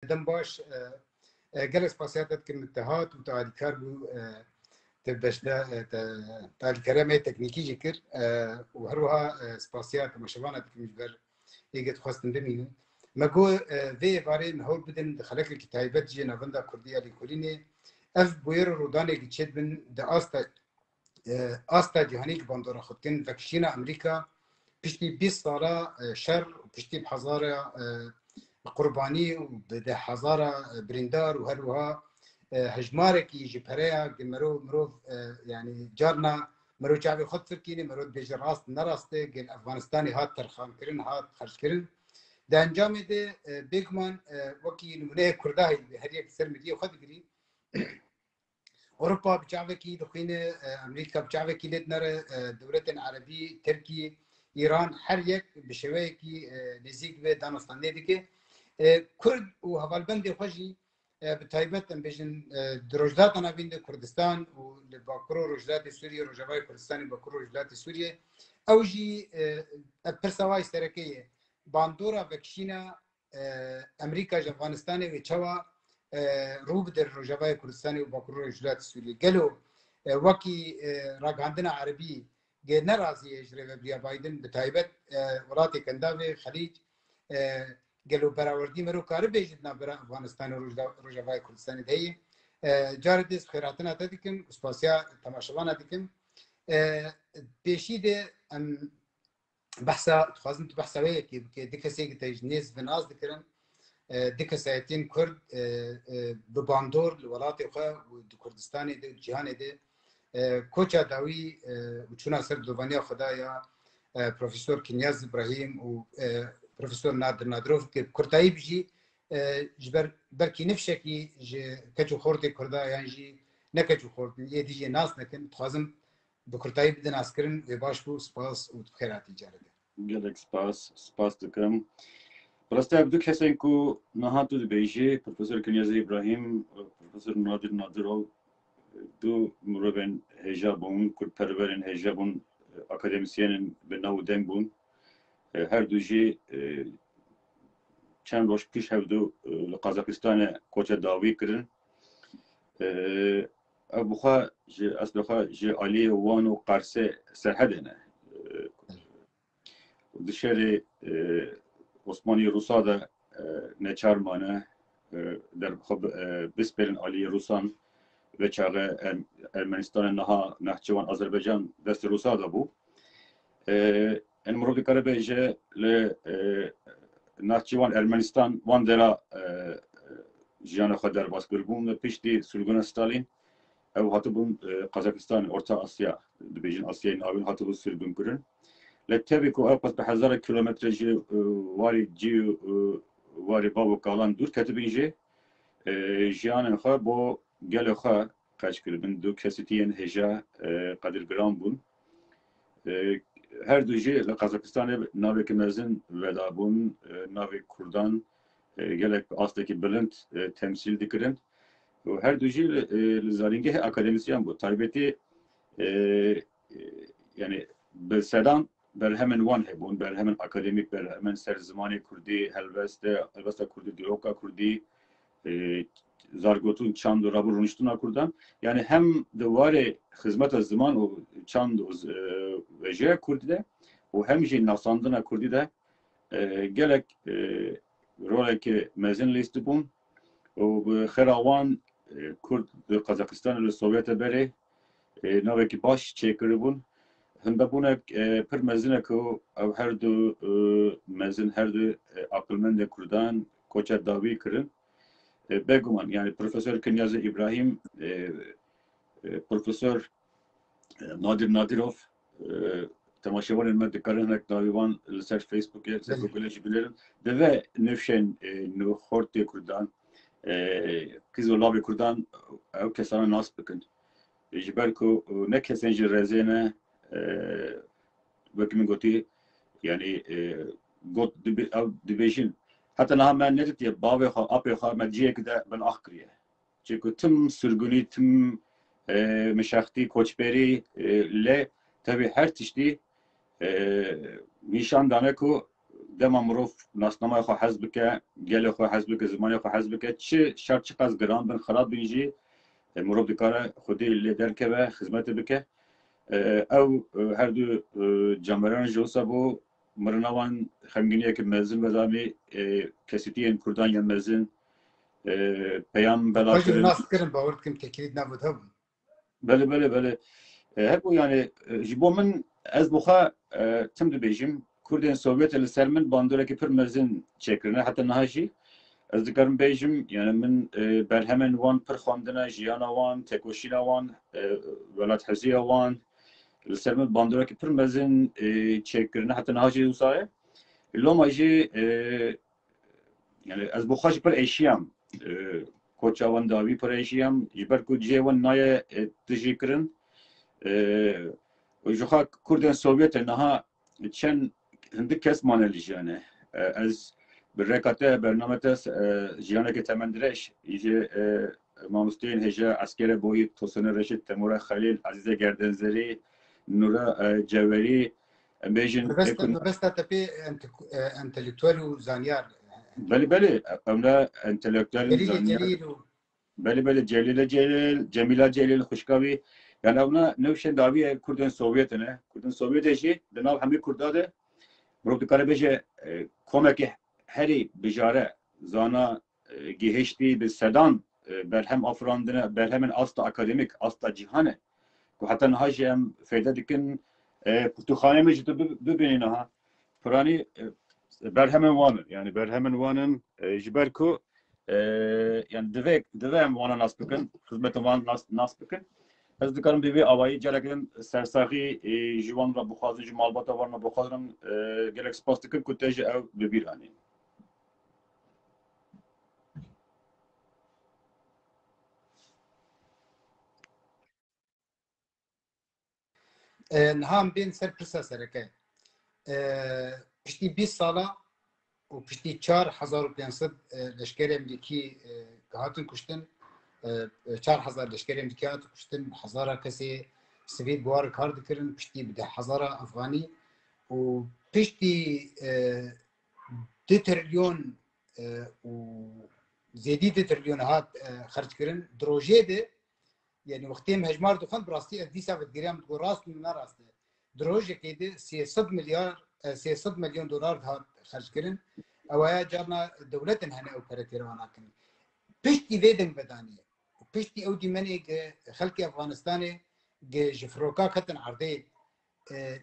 دم باش جلس بسيطة كلمة تهات وتعالي كاربو تبشتا تعالي كرامة تكنيكي ذكر وهروها سباسيات مشابهة تكمل بر يجد خاصة دمين ما جو في فارين هول بدن دخلك الكتابات جينا فندا كردية لكوريني اف بوير روداني جتشد من دا استا جهانيك باندورا خدكن فكشينا امريكا بشتي 20 سالة شر وبشتي بحزارة قرباني وبده حزارة بريندار وهروها هجمارك يجي بريا مرو يعني جارنا مرو جابي خد تركيني مرو بيجي راست نراسته قل افغانستاني هات ترخان كرن هات خرج كرن ده انجام ده بيجمان وكي نمونه كرداهي هريك سرمديه خد قري اوروبا بجاوكي دخين امريكا بجاوكي لدنر دولة عربي تركي ایران هر یک به شوی کی نزدیک به دانستان دیگه کرد و حوالبند خوشی به تایبت بیشتر دروجلات نبینده کردستان و باکرو روجلات سوریه روجوای کردستانی باکرو روجلات سوریه اوجی پرسوای سرکیه باندورا بکشینا امریکا افغانستان و چوا روب در روجوای کردستانی و باکرو روجلات سوریه گلو وکی راگاندنا عربی جه نرازی اجرا و بیا بایدن به تایبت ولاتی کنداوی خلیج گلو براوردی مرو کار بیشتر نبرا افغانستان و روجوای کردستان دیگه جاردیس خیراتنا تدیکم اسپاسیا تماشاوانا دیکم پیشیده بحثا خواستم تو بحثایی که دکسی که تجنیز و ناز دکرن دکسایتین کرد به باندور ولاتی خواه و کردستانی ده جهانی ده کوچا داوی و چون سر دوبانیا خدایا پروفسور کنیاز ابراهیم و پروفسور نادر نادروف که کردایی بجی جبر برکی نفشه کی کچو خورده کردا یعنی جی نکچو خورده یه دیگه ناس نکن خوازم به کردایی بدن اسکرین و باش بو سپاس و خیراتی جارده گلک سپاس دکم براسته دو کسایی که نهاتو دی بیجی پروفسور کنیاز ابراهیم و پروفسور نادر نادروف دو مروبن هجابون کرد پرورن هجابون اکادمیسیانن به نو دنگ بون هر دوجی چند روز پیش هفدو لقازاقستان کوچه داوی کردن ابوخا اصلخا جی علی وان و قرصه سرحدنه دشری عثمانی روسا دا نچارمانه در خب بسپرن علی روسان و چاقه ارمنستان نهچوان آذربایجان دست روسا دا بو ان مرو دکاره بیجه ل نهچوان ارمنستان وان درا جیان خود در باس کربون پیشتی سرگون استالین او هاتو بون قزاقستان orta Asya بیجن آسیای ناوین هاتو بون سرگون کرن لتبی کو اپس به 1000 کیلومتر جی واری بابو کالان دور کتبینجه جیان خو بو گل خو قاش کردن دو کسیتین هجا قدر گرام بون her دوجی لقزاقستان ناوی کمزن ودا بون ناوی کردان gelek astaki bülent temsil dikirin و her دوجی لزارینگه akademisyen bu taybeti yani belsedan berhemen wan hebun berhemen akademik berhemen ser zamanı kurdi helveste kurdi diyoka kurdi zargotun çand rabur runiştuna kurdan yani hem de var hizmet zaman o çand veje kurdide o hem je nasandına kurdide gelek roleki mezin listi bun o khirawan kurd Kazakistan ve Sovyet'e beri naveki baş çekiri bun hında bunek per mezine ko her du mezin her du akılmende kurdan koça davi kırın beguman yani Profesör Kenyazi İbrahim Profesör Nadir Nadirov temaşavanın medikarenek davivan lisans Facebook'e bilirim ve nefşen nuhorti kurdan kizolabi kurdan ev kesana nas bakın jiberko ne kesenci rezene bakımın goti yani got division hatta naha men ne diye bave ha ape ha medciye kide ben akriye çünkü tüm sürgünü tüm meşakti koçberi le tabi her tişti nişan dane ku دما مروف ناسنامه خو حزب که گل خو حزب که زمانی خو حزب که چه شرط چه قز گران بن خراب بینجی مروف دکاره خودی لیدر که و خدمت بکه او هر دو جامران جوسا بو مرنوان خمگینیه که مزن وزامی کسیتین کردان یا مزن پیام بلا خواهی کرن ناس کرن باورد کم تکرید نبود هم بله هر بو yani ji bo min ez buxa tim dibêjim Kurdên Sovyetê li ser min bandoreke pir mezin çêkirine heta niha jî ez dikarim bêjim yani min berhemên wan pir xwandine jiyana wan tekoşîna wan welatxeziya wan li ser min bandoreke pir mezin çêkirine heta niha jî wisa ye loma jî yani ez buxa jî pir êşiyam koça wan dawî pir êşiyam ji ber ku cihê wan naye dijî kirin Joxa Kurdên Sovyetê niha çend hindik kes manelî yani ez bi rêka te bername te jiyanekê temendirêj îjê mamosteyên hêja eskerê boyî Tosunê Reşîd Temûra Xelîl Ezîzê Gerdenzerî Nûra Cewherî em bêjin بس تپی انتلیکتوال و زانیار belê em ne entelektüel جلیل و belê Cemîla Celîl xwişkavî yani evna nevşen daviye Kurdên Sovyetê ne Kurdên Sovyetê jî di nav hemî Kurda de mirov dikare bêje komekê herî bijare zana gihiştî bi sedan berhem afirandine berhemên asta akademîk asta cîhanê ku heta niha jî em fêde dikin pirtûxaneyê jî tu bibînî niha piranî berhemên wan yani berhemên wan ji ber ku yani divê em wana nas bikin xizmetên wan nas bikin Ez dikarim bivê avayî carekin sersaxî ji wan re bixwazin ji malbata wan re bixwazin gelek spas dikim ku te ji ew bibîr anî. نهام بین سر پرسا سرکه پشتی 20 سالا و پشتی 4500 لشکر امریکی هاتن کشتن 4000 لشکر امریکی هاتن کشتن هزارا کسی سوید بوار کار دکرن پشتی بده هزارا افغانی و پشتی 2 تریلیون و زیدی 2 تریلیون هات خرج کرن دروژه ده yani وقتی هجمار دخان براستی دیسا و گریم دو راست نه راسته دروژه که ده 300 میلیون دلار هات خرج کردن اویا جارنا دولتن هنه اپراتیر وانا کن پشتی ویدن بدانی پشتی او دیمنی که خلق افغانستان که جفروکا کتن عرضه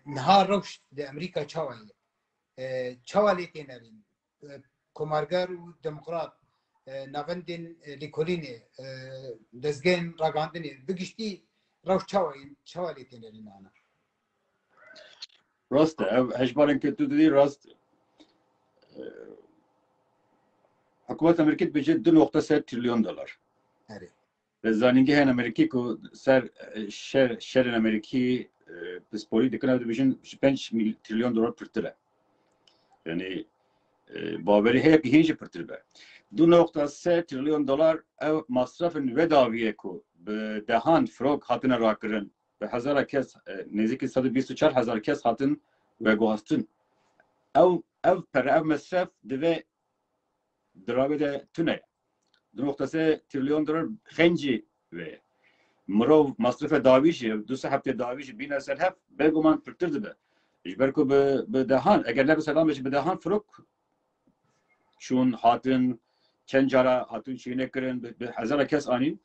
نهار روش ده امریکا چاوالی تینرین کمارگر و دموکرات ناوندین لیکولینی دزگین راگاندنی بگشتی روش چاوالی تینرین آنا Rast ev hejbarên ke tu didî rast hikûmet Amerîkî dibêje 2.3 trilyon dolar. هری Zanîngehên Amerîkî ku ser şerên Amerîkî pisporî dikin ew dibêjin ji 5 trilyon dolar pirtir e. Yani bawerî heye ku hîn jî pirtir be. 2.3 trilyon dolar ev masrafên vê daviyê ku bi dehan firok hatine rakirin ve hezara kes nêzîkî 124,000 kes hatin veguhastin. Ev pere ev mesref divê diravê de tune. 2.3 trilyon dolar xencî ve mirov masrafê davî jî 2 heftê davî jî bîne ser hev bêguman pirtir dibe. Ji ber ku bi dehan eger ne bi selam bi dehan firok şûn hatin çend cara hatin çînê kirin bi hezara kes anîn.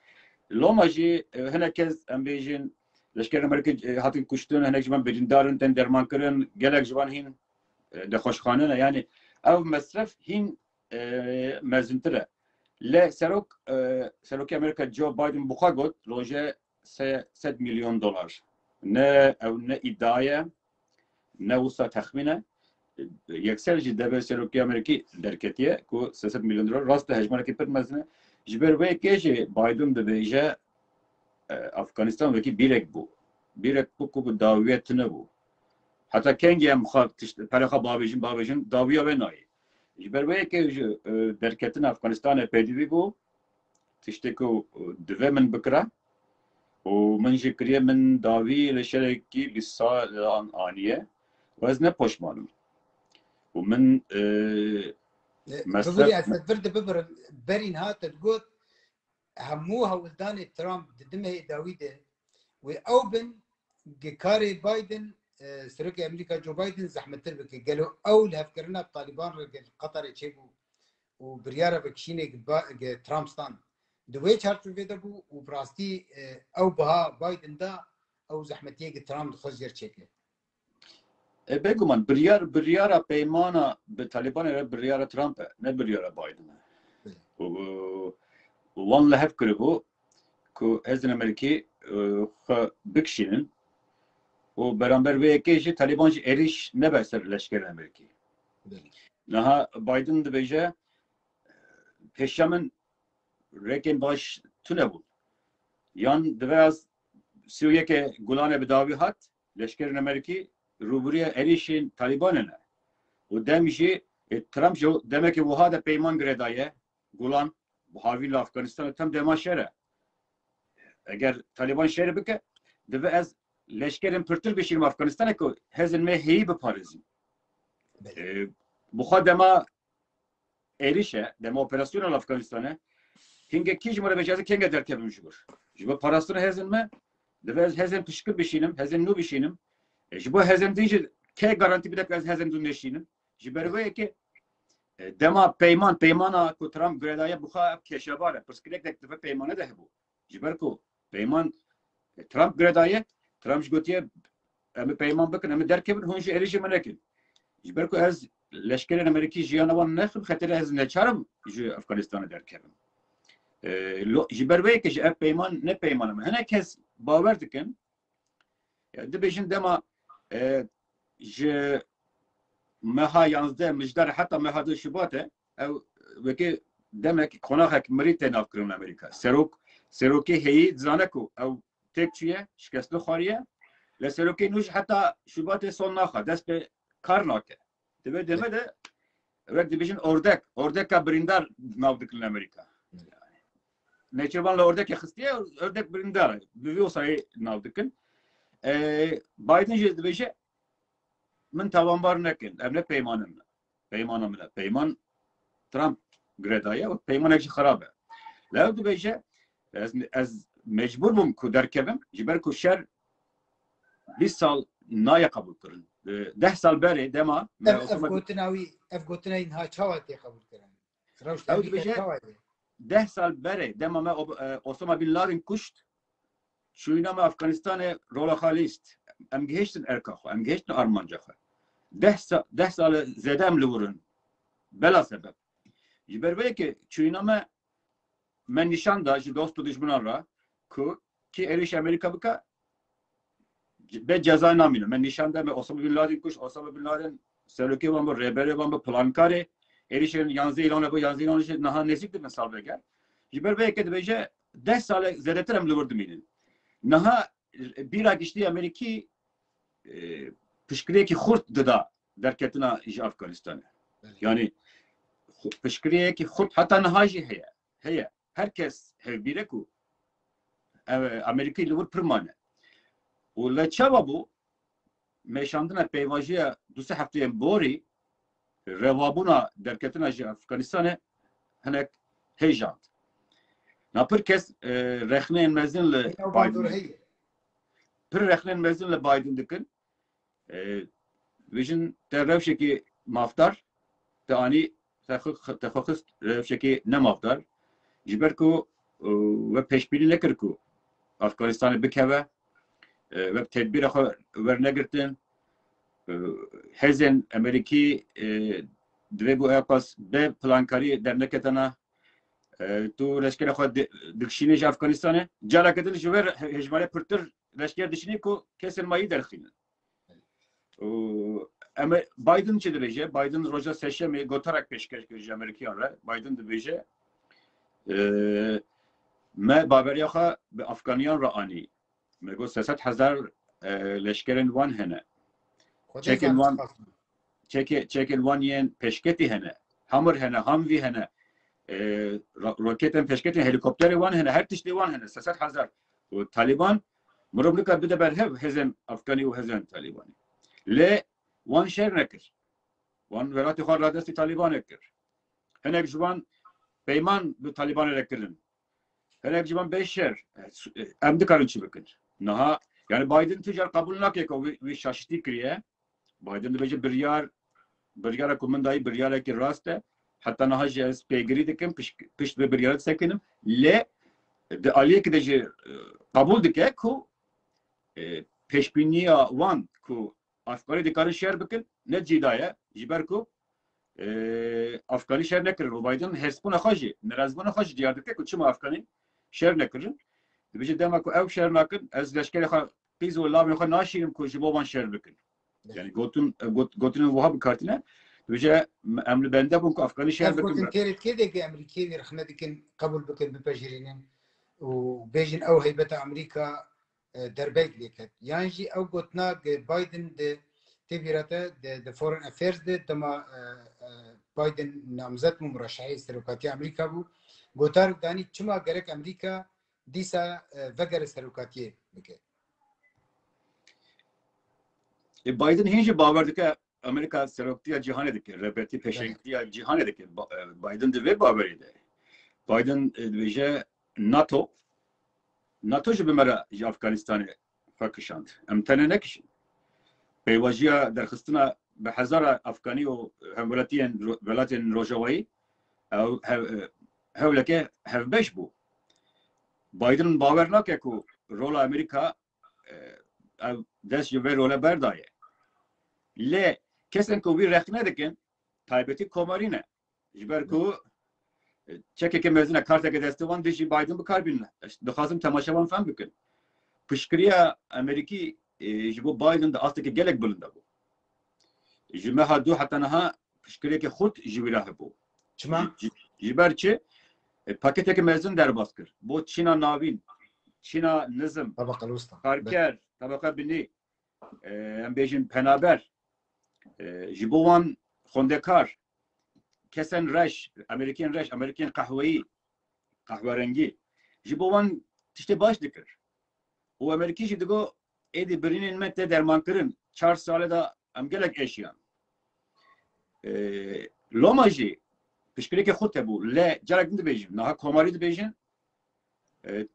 Loma jî hinek kes em bêjin leşkerên Amerîkî hatin kuştin hinek ji wan birîndarin tên derman kirin gelek ji wan hîn de xweşxane ne yani ev mesref hîn mezintir e. Le serokê Amerîka Joe Biden buxa got roje 300 milyon dolar. Ne ev ne iddiaye ne wisa texmîn e. Yekser jî deve serokê Amerîkî derketiye ku 300 milyon dolar rast e hejmarekî pir mezin e. Ji ber vê yekê jî Biden dibêje Afganistan wekî bîrek bû. Bîrek bû ku bi dawiyê tune bû. Heta kengî em perexa bavêjin dawiya wê nayê. Ji ber vê yekê ji derketin Afganistanê pêdivî bû tiştê ku divê min bikire û min jî kiriye min dawî li şerekî 20 salan aniye û ez ne poşmanim. ومن بقولي أتفرد ببر برين هات تقول هموها ولدان ترامب دمه داويده وأوبن كاري بايدن سرقة أمريكا جو بايدن زحمة تربك قالوا أول هفكرنا بطالبان رجال قطر يشيبوا وبريارة بكشيني ترامب ستان دوي شارتو في دبو وبراستي أو بها بايدن دا أو زحمة يجي ترامب خزير تشيكه بگو من بریار پیمانا به طالبان را بریار ترامپ نه بریار بایدن و وان لحف کرده بو که از امریکی بکشینن و برانبر به یکیش طالبانش اریش نبستر لشکر امریکی نه بایدن دبیجه پیشمن رکن باش تونه بود یان دواز سویه که گلانه بداوی هات لشکر امریکی روبروی اریشین طالبانه و دمیشی ترامپ جو demek ki bu hada peyman gredaya Gulan bu havil Afganistan tam demaşere eğer Taliban şehri bike deve az leşkerin pırtır beşirim Afganistan'a ko hezin me heyi be parizim bu hadema erişe dema operasyonel Afganistan'a hinge kij mora becazi kenge derkebimşgur jibe parasını hezin me deve az hezin pışkır beşinim hezin nu beşinim jibe hezin deyince ke garanti bir dakika az hezin dünleşinim jibe ki dema peymana ku Trump gredaya buxa keşabare pıskilek dektife peymana da bu jiber ku peyman Trump gredaya Trump gotiye em peyman bakın em derkebin hunji erişe menekin jiber ku az leşkerin Ameriki jiyanavan nekhim khatira az neçarım ji Afganistan'a derkebin jiber ve ki peyman ne peymanım hene kes baver dikin ya dibejin dema ji meha yazdı müjdar hatta mehada şubatı ev veki demek konak merite navkırın Amerika seroki heyi zanaku ev tekçiye şikestli xariye le seroki nuj hatta şubatı son naxa dest be karnake deme de vek division ordeka brindar navdıkın Amerika neçevanla ordeka xistiye ordek brindar büyü sayı navdıkın Biden jediveje من توان بار نکن امنه پیمانم پیمان ترامپ گردایه و پیمان اکش خرابه لو دو بیشه از مجبور بوم که درکبم جبر که شر 20 سال نای قبول کرن 10 سال بری دما افگوتناوی اینها چاواتی قبول کرن لو دو بیشه 10 سال بری دما ما اسامه بن لادن کشت شوینا ما افغانستان رولا خالیست ام گهشتن ارکاخو ام گهشتن armanca 10 سال زدم لورن بلا sebep jiber belki çuynama men nişan da dostu düşmanlara ki eriş Amerika bika be ceza namino men nişan da Osama bin Laden kuş Osama bin Laden seloki var bu rebeli var bu plankare erişin yanzı ilanı bu yanzı ilanı şey naha nesik de mesal beker jiber belki de bece 10 sal zedetrem lurdum inin naha bir agişti Ameriki pişkiriye khurt dada derketina Afganistan'a. Yani pişkiriye ki khurt hatta nahaji heye. Herkes hevbire ku Amerika ile vur pırmane. Ula çaba bu meşandına peyvajiya dusa haftaya bori revabuna derketina Afganistan'a hanek heyjant. Napır kes rehnen mezinle Biden. Pır rehnen mezinle Biden dikin Vision terrevşeki maftar tani تخصص روشکی نمافدار جبر کو و پیشبینی نکرد کو افغانستان بکوه و تدبیر خو ورنگرتن هزن امریکی دوی بو اپاس به پلانکاری در نکتنا تو لشکر خو دکشینش افغانستانه جالا کدل جوور هجماره پرتر لشکر دشینی کو کسر مایی درخینه Ama Biden çi dibêje Biden roja seçemê gotarak pêşkêş kirî Amerîkiyan re Biden dibêje me baveriya xwe bi Afganiyan re anî me got 300,000 leşkerên wan hene çekên wan yên pêşketî hene hamir hene hamvî hene roketên pêşketî helîkopterê wan hene her tiştî wan hene 300,000 û Taliban mirov nika bide berhev hezên Afganî û hezên Talibanî lê wan şer nekir Wan velatî xwe radestî Talîbanê kir. Hinek ji wan peyman bi Talîbanê re kirin. Hinek ji wan bê şer em dikarin çi bikin. Niha yani Biden ticar kabul nake ku wî şaşîtî kiriye. Biden dibêje biryara ku min dayî biryarekî rast e. Heta niha jî ez pêgirî dikim pişt vê biryara sekinim. Lê di aliyekî de jî kabul dike ku pêşbîniya wan ku Afganî dikarin şer bikin ne cîda ye ji ber ku Afganî şer nekirin. û Biden hespûna xwe jî nirezbûna xwe jî diyar dike ku çima Afganî şer nekirin. Dibêje dema ku ew şer nakin ez leşkerê xwe qîz û lavên xwe naşînim ku ji bo wan şer bikin. Yani gotinên wiha bikartîne dibêje em li bende bûn ku Afganî şer bikin. gotin têrê kêdekî Emerîkî rexne dikin kabul bikin bipejirînin û bêjin ew heybeta Amerîka derbeyk lêket. Yan jî ew gotina Biden di têvîrete di Foreign Affairs de dema Biden namzet û murashehê serokatîya Amerîka bû. Gotar danî çima gerek Amerîka dîsa vegere serokatiyê bike. Biden hinci bawer dike Amerika seroktiya cîhanê dike, rebetî pêşengtiya cîhanê dike. Biden di vê bawerê de. Biden dibêje NATO ji bi me re ji Afganistanê xwe kişand. Em tenê nekişin. Peyvajiya derxistina bi hezara Afganî û welatên Rojavayî hewleke hevbeş bû. Biden bawer nake ku rola Amerîka dest ji vê rola berdaye. Lê kesên ku wî rexne dikin taybetî komarîne. Ji ber ku çekeke mezine karteke destê wan dijî Biden bikar bînin. Dixwazim temaşevan fehm bikin. Piştgiriya Amerîkî ji bo Biden de asteke gelek bilind bû. Ji meha dû heta niha piştgirêkê xurt ji wî re hebû. Çima? Ji ber çi paketeke mezin derbas kir. Bo Çîna navîn, Çîna nizm, karker, tabaka binî, em bêjin penaber, ji bo wan xwendekar, kesên reş, Amerîkên reş, Amerîkên qehweyî, qehwerengî, ji bo wan tiştê baş dikir. û Amerîkî jî digo êdî birînên me te dermankirin. 4 salê da em gelek eşiyan. Loma jî piştgirêkê xurt hebû. Lê carek din dibêjin. Niha komarî dibêjin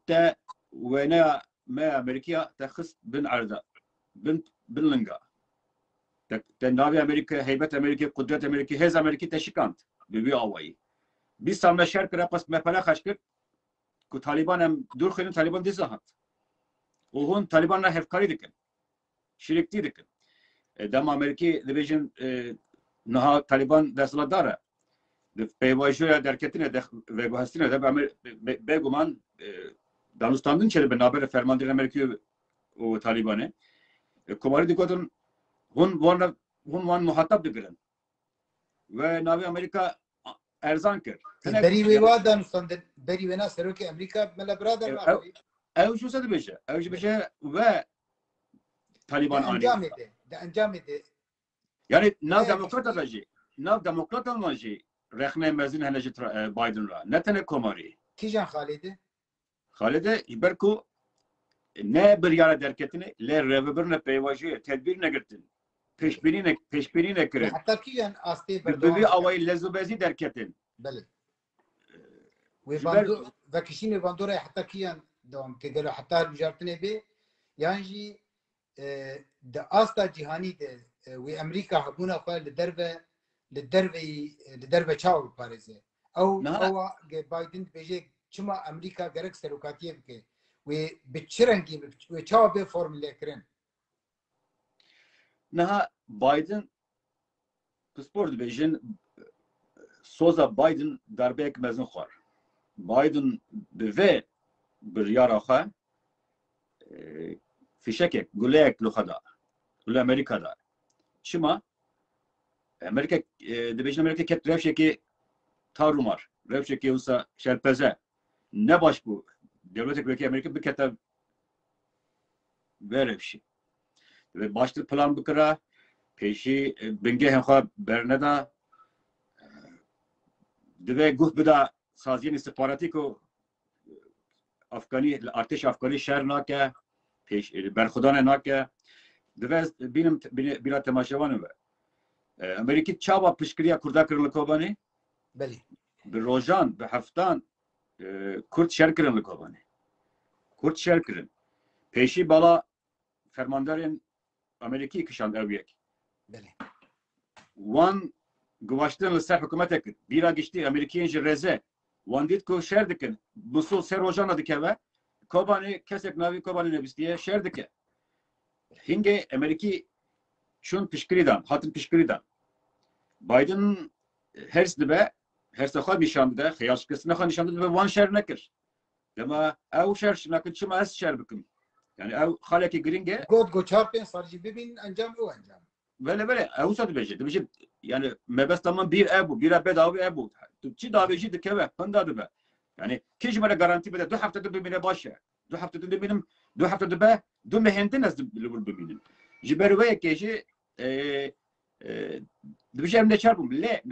te wêneya me Amerîkîya te xist bin erda. Bin linga. Te navê Amerîka, heybet Amerîkî, kudret Amerîkî, hêz Amerîkî te şikand. Bi vî awayî. 20 sal me şer kir pas me pere xweş kir ku Talîban em dûr xwînin Talîban dîsa hat. û hûn Talîban re hevkarî dikin. Şîrektî dikin. Dema Amerîkî dibêjin niha Talîban desthilatdar e. Di peyvajoya derketine de veguhestine de bêguman danûstandin çêdibe navbera fermandîrên Amerîkî û Talîbanê. Komarî digotin hûn wan muhatap dikirin. Ve navê Amerîka erzan kir. Berî wê wa danûstandin, berî wêna serokê Amerîka mele birader naxwî. Ew jî wisa dibêje. Ew jî bêje ve Talîban anî. De encamê de. Yani nav demokrata da jî rexne mezin hene ji Biden ra. Ne tene komarî. Kîjan Xalêdê? Xalêdê ji ber ku ne biryara derketine lê rêvebirine peyvajiyê tedbîr negirtin. Pêşbînî nekirin. Heta kîjan astê Bi vî awayî lezûbezî derketin. Belê. Vekişînê bandoraya heta kîjan devam têgelo heta hilbijartinê bê yan jî di asta cîhanî de wê Amerîka hebûna xwe li derve çawa biparêze. Ew Biden dibêje çima Amerîka gerek serokatiyê bike wê bi çi rengî wê çawa bê formûlêkirin. Niha Biden pispor dibêjin soza Biden darbeyek mezin xwar. Biden bi vê biryara xwe fîşekek, guleyek li xwe da. Li Amerîkada. Çima? Amerîka dibêjin Amerîka ket rewşekê tarûmar. Rewşekê wisa şerpeze. Ne baş bû. Devletek wekî Amerîka bikete vê rewşî. Ve baştır plan bikira, pêşî bingehên xwe berneda, divê guh bida saziyên istihbaratî ku artêşa Afganî şer nake, berxudanê nake, divê bînim bîra temaşevanê ve. Amerikî çaba pişkiriya Kurda kirin li Kobanê. Belê. Bi rojan, bi heftan Kurd şer kirin li Kobanê. Kurd şer kirin. Pêşî bala fermandarên Amerîkî kişand ew yek. Belê. Wan guvaştin li ser hikûmetê kir. Bîra giştî Amerîkiyên ji rêze. Wan dît ku şer dikin. Bi sol ser rojana dikeve. Kobanê kesek navî Kobanê nivîstiye şer dike. Hingê Amerîkî çûn pişkirî dan, hatin pişkirî dan. Biden hers dibe, hersa xwe nîşan dide, xeyalşikirtina xwe nîşan dide ve wan şer nekir. Dema ew şer nakin çima ez şer bikim. Yani ew xalekî giring e. God goçarpên sarjî bibîn encam û encam. Vele ew sa dibêje. Dibêje yani mebesta min bîr ev bû, bîra bedavî ev bû. Tu çi davêjî dikeve, pinda dibe. Yani kî ji me re garantî bide 2 hefte bibîne baş e. 2 hefte dibînim, 2 hefte dibe, 2 mehentin ez li wir bibînim. Ji ber wê yekê jî dibêje em neçarbûm. Lê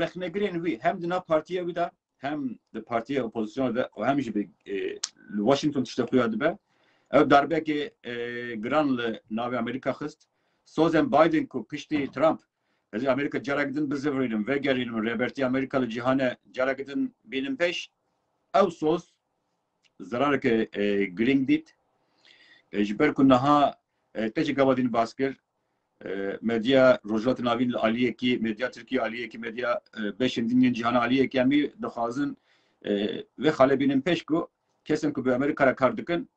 rexnegirên wî hem di nav partiya wî de hem di partiya opozisyona de û hem jî li Washington tiştek xuya dibe. Ew darbekê giran li navê Amerîka xist. Sozên Biden ku piştî Trump ez ê Amerîka carek din bizivînim, vegerînim, rêbertiya Amerîka li cîhanê carek din bînim pêş. Ew soz zarareke giring dît. Ji ber ku niha te jî gavadîn bas kir. Medya Rojhilatê Navîn li aliyekî, medya Tirkiye aliyekî, medya beşên dinên cîhana aliyekî em ê dixwazin vê xale bînin pêş ku kesên ku bi Amerîka re kar dikin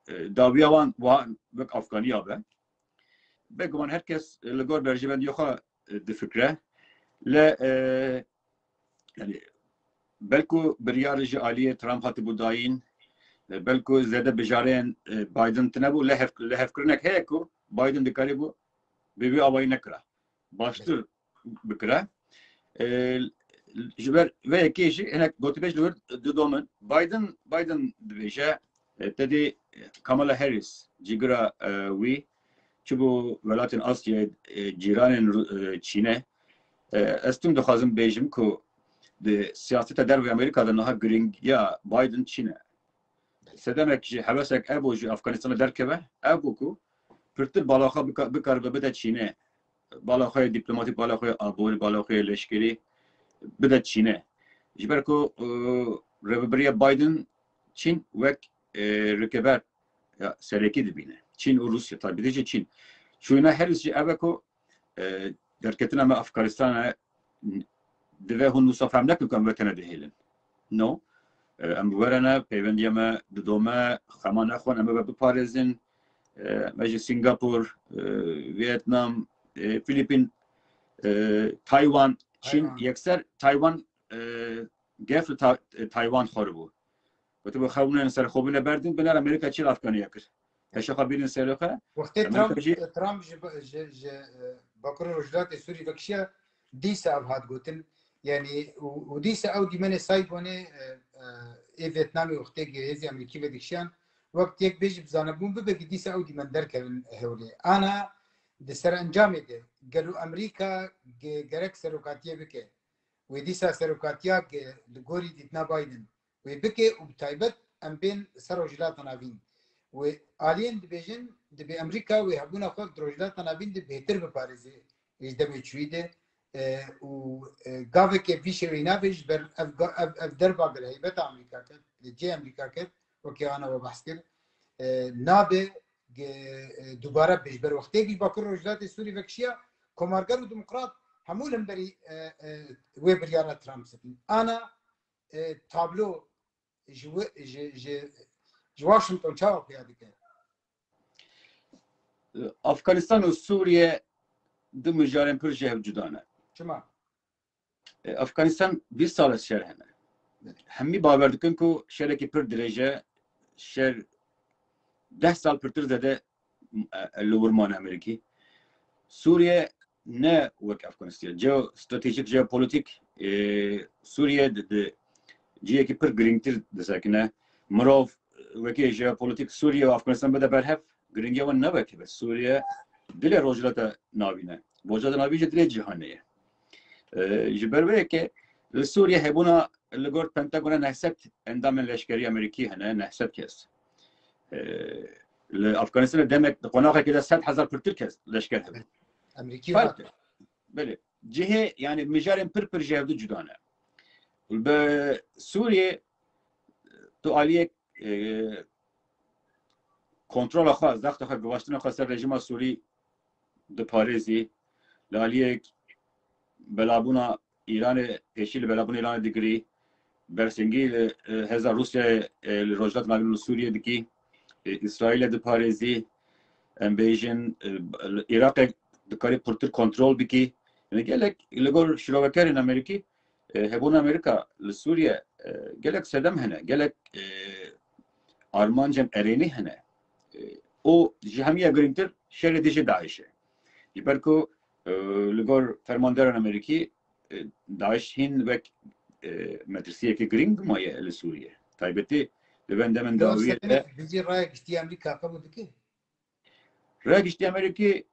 dawiya wan wek Afganiya be. Bêguman herkes li gor berjivendiya xwe difikre. Lê yani belku biryarê ji aliyê Trump hatibû dayîn, belku zêde bijareyên Biden tune bû lê hevkirinek heye ku Biden dikarîbû bi wî awayî nekira. Baştir bikire. Ji ber vê yekê jî hinek gotîbêj li wir didomin. Biden dibêje tedê Kamala Harris cîgira wî çi bû welatên Asyayê cîranên Çînê ez tüm dixwazim bêjim ku di siyaseta derve Amerîka de niha giringiya Biden Çîn e. Sedemek jî hevesek ev bû jî Afganistanê derkeve ev bû ku pirtir balaxwe bikaribe bide Çînê. Balaxwe dîplomatîk, balaxwe abûrî, balaxwe leşkerî bide Çînê. Ji ber ku rêveberiya Biden Çîn wek rikeber serekî dibîne. Çîn û Rusya tabii de Çîn. Çûna herîs jî ev e ku derketina me Afganistanê divê hûn wisa fehm nekin ku em wetene dihêlin. No. Em werene peyvendiya me didome xema nexwin em ê biparêzin. Me ji Singapur, Vietnam, Filipîn, Taywan, Çîn yekser Taywan gef li Taywan xwaribû. Gotibo xewinên serxwebîne berdin biner Amerîka çî Afganiya kir. Heşexa bînin serê Wextê Trump ji Bakurê Rojhilatê Sûrî vekişiya dîsa ev hat gotin. Yani û dîsa ew dîmenê say bonê ê Vietnamê wextê hêzî Amerîkî vedikişiyan wekt yek bêjî bizanebûn bibe ki dîsa ew dîmen derkevin hewlê. Ana di serencamê de gelo Amerîka gerek serokatiye bike. Wê dîsa serokatiya li gorî dîtina Biden wê bike û bi taybet em bên ser rojhilata navîn. Wê aliyên dibêjin dibe Amerîka wê hebûna xwe di rojhilata navîn de bêhtir biparêze ji demê çûyî de û gavekê vî şêwê nabê ji ber ev derba bir heybeta Amerîka ket li cê Amerîka ket wekî ana we behs kir nabe dubare bêj ber wextê vî Bakurê Rojhilatê Sûrî vekişiya komarger û demokrat hemû lemberî wê biryara Trump setin. Ana tablo ji Washington çawa pêya dike? Afganistan û Sûriye du mijarên pir ji hev cuda ne. Çima? Afganistan 20 sal şer hene. Hemî bawer dikin ku şerekî pir dirêje şer 10 sal pirtir zede li wirman Amerîkî. Sûriye ne wek Afganistan. Jeostratejîk, jeopolitik Sûriye di ciyekî pir girîngtir disekine. Mirov wekî jeopolitik Sûriye û Afganistan bide berhev giringiya wan ne wekî be. Sûriye dilê rojhilata navî ne. Rojhilata navî jî dilê cîhanê ye. Ji ber vê yekê li Sûriye hebûna li gor Pentagona 900 endamên leşkerî Amerîkî hene, 900 kes. Li Afganistanê demek di qonaxekê de 100,000 pirtir kes leşker hebûn. Amerîkî Fark e. Belê. cihe yani mijarın pır jevdi cudane. Be Suriye tu aliye kontrol xwe zexta xwe givashtina xwe ser rejima Sûrî di parêzî li aliyek belabûna İranê pêşî li belabûna İranê digirî bersengî li heza Rusyayê li rojhilat navîn li Sûriyê dikî İsraîlê diparêzî em bêjin Iraqê dikarî pirtir kontrol bikî yani gelek li gor şirovekerên Amerîkî hebûna Amerîka li Sûriye gelek sedem hene gelek armancên erênî hene o ji hemiye girîngtir şerê dijî Daişê ji ber ku li gor fermanderan Amerîkî Daeş hîn wek metirsiyekî girîng maye li Sûriye taybetî li ben demin dawiyê de Bizi raya giştî Amerîka kabul dike. raya giştî Amerîkî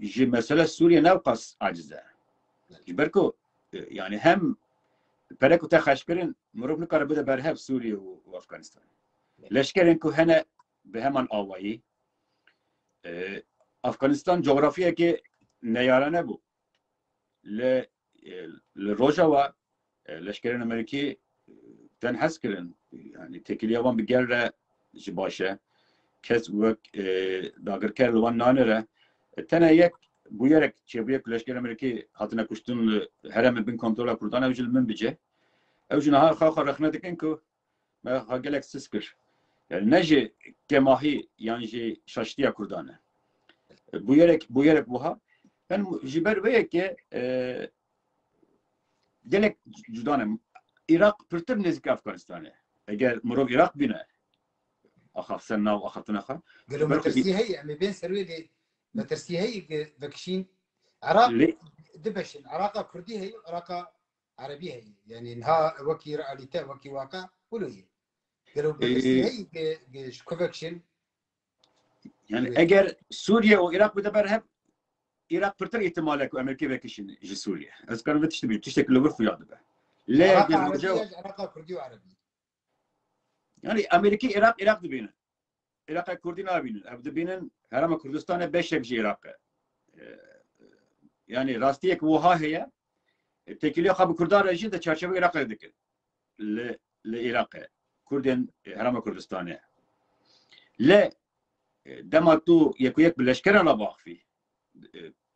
ji mesele Sûriye nevqas aciz e ji ber ku yani hem perek û te xeşkirin mirov nikare bide berhev Sûriye û Afganistan leşkerên ku hene bi heman awayî Afganistan coğrafyayekî neyarane bû li roja we leşkerên Amerîkî ten hez kirin yani tekiliya wan bi gel re ji baş e kes wek dagirker li wan nanire tene yek bûyerek çêbûyek leşkerên Amerîkî hatine kuştin li heremê bin kontrola Kurdan ew jî li min bice ew jî niha xaxa rexne dikin ku me ha gelek siz kir yani ne jî kemahî yan jî şaştiya Kurdan e bûyerek wiha ben ji ber vê yekê gelek cudan e Irak pirtir nêzik Afganistanê eger mirov Irak bîne axaf sen nav axatina xwe Gelo metirsî heye em ê bên ser wê lê metirsî heye vekişîn Iraq dibeşin Iraqa Kurdî heye Iraqa Erebî heye yani niha wekî realîte wekî waka wilo ye gelo metirsî heye ji ku vekişin yani eger Suriye û Irak bide ber hep Irak pirtir ihtimale ku Amerîkî vekişin ji Suriye ez karim vê tiştî bî tiştek li wir xuya dibe lê Iraqa Kurdî û Erebî yani Amerîkî Irak dibînin Irakê Kurdî nabînin ev dibînin Herêma Kurdistanê beşek ji Iraqê yani rastiyek wiha heye tekiliya xwe bi Kurdan re jî di çerçeveyê Iraqê dikin li Iraqê Kurdên Herêma Kurdistanê lê dema tu yekûyek bi leşkeran re baxî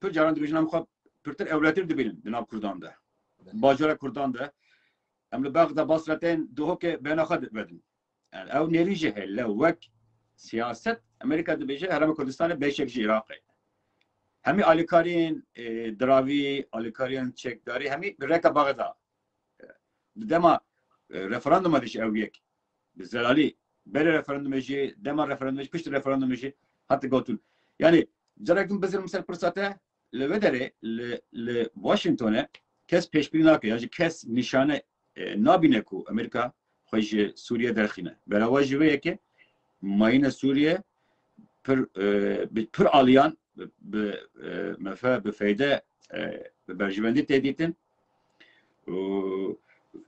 pir caran dibêjin em xwe pirtir ewletîr dibînin di nav Kurdan de bajara Kurdan de em li Bexda Basretên duhokê bêhna xwe dibedin yani ew nêrî jî heye le wek siyaset Amerika dibêje Herêma Kurdistanê beşek ji Iraqê hemî alîkariyên diravî alîkariyên çekdarî hemî bi reka Bexda di dema referanduma de jî ew yek bi zelalî berê referandumê jî dema referandumê jî piştî referandumê jî hati gotin yani carek din bizirim ser pirsa te li vê derê li Washingtonê kes pêşbîrî nake ya jî kes nîşane nabîne ku Amerîka xwe ji Sûriye derxîne berawa ji vê yekê mayîna Sûriye pir aliyan bi mefe bi feyde bi berjivendî têdîtin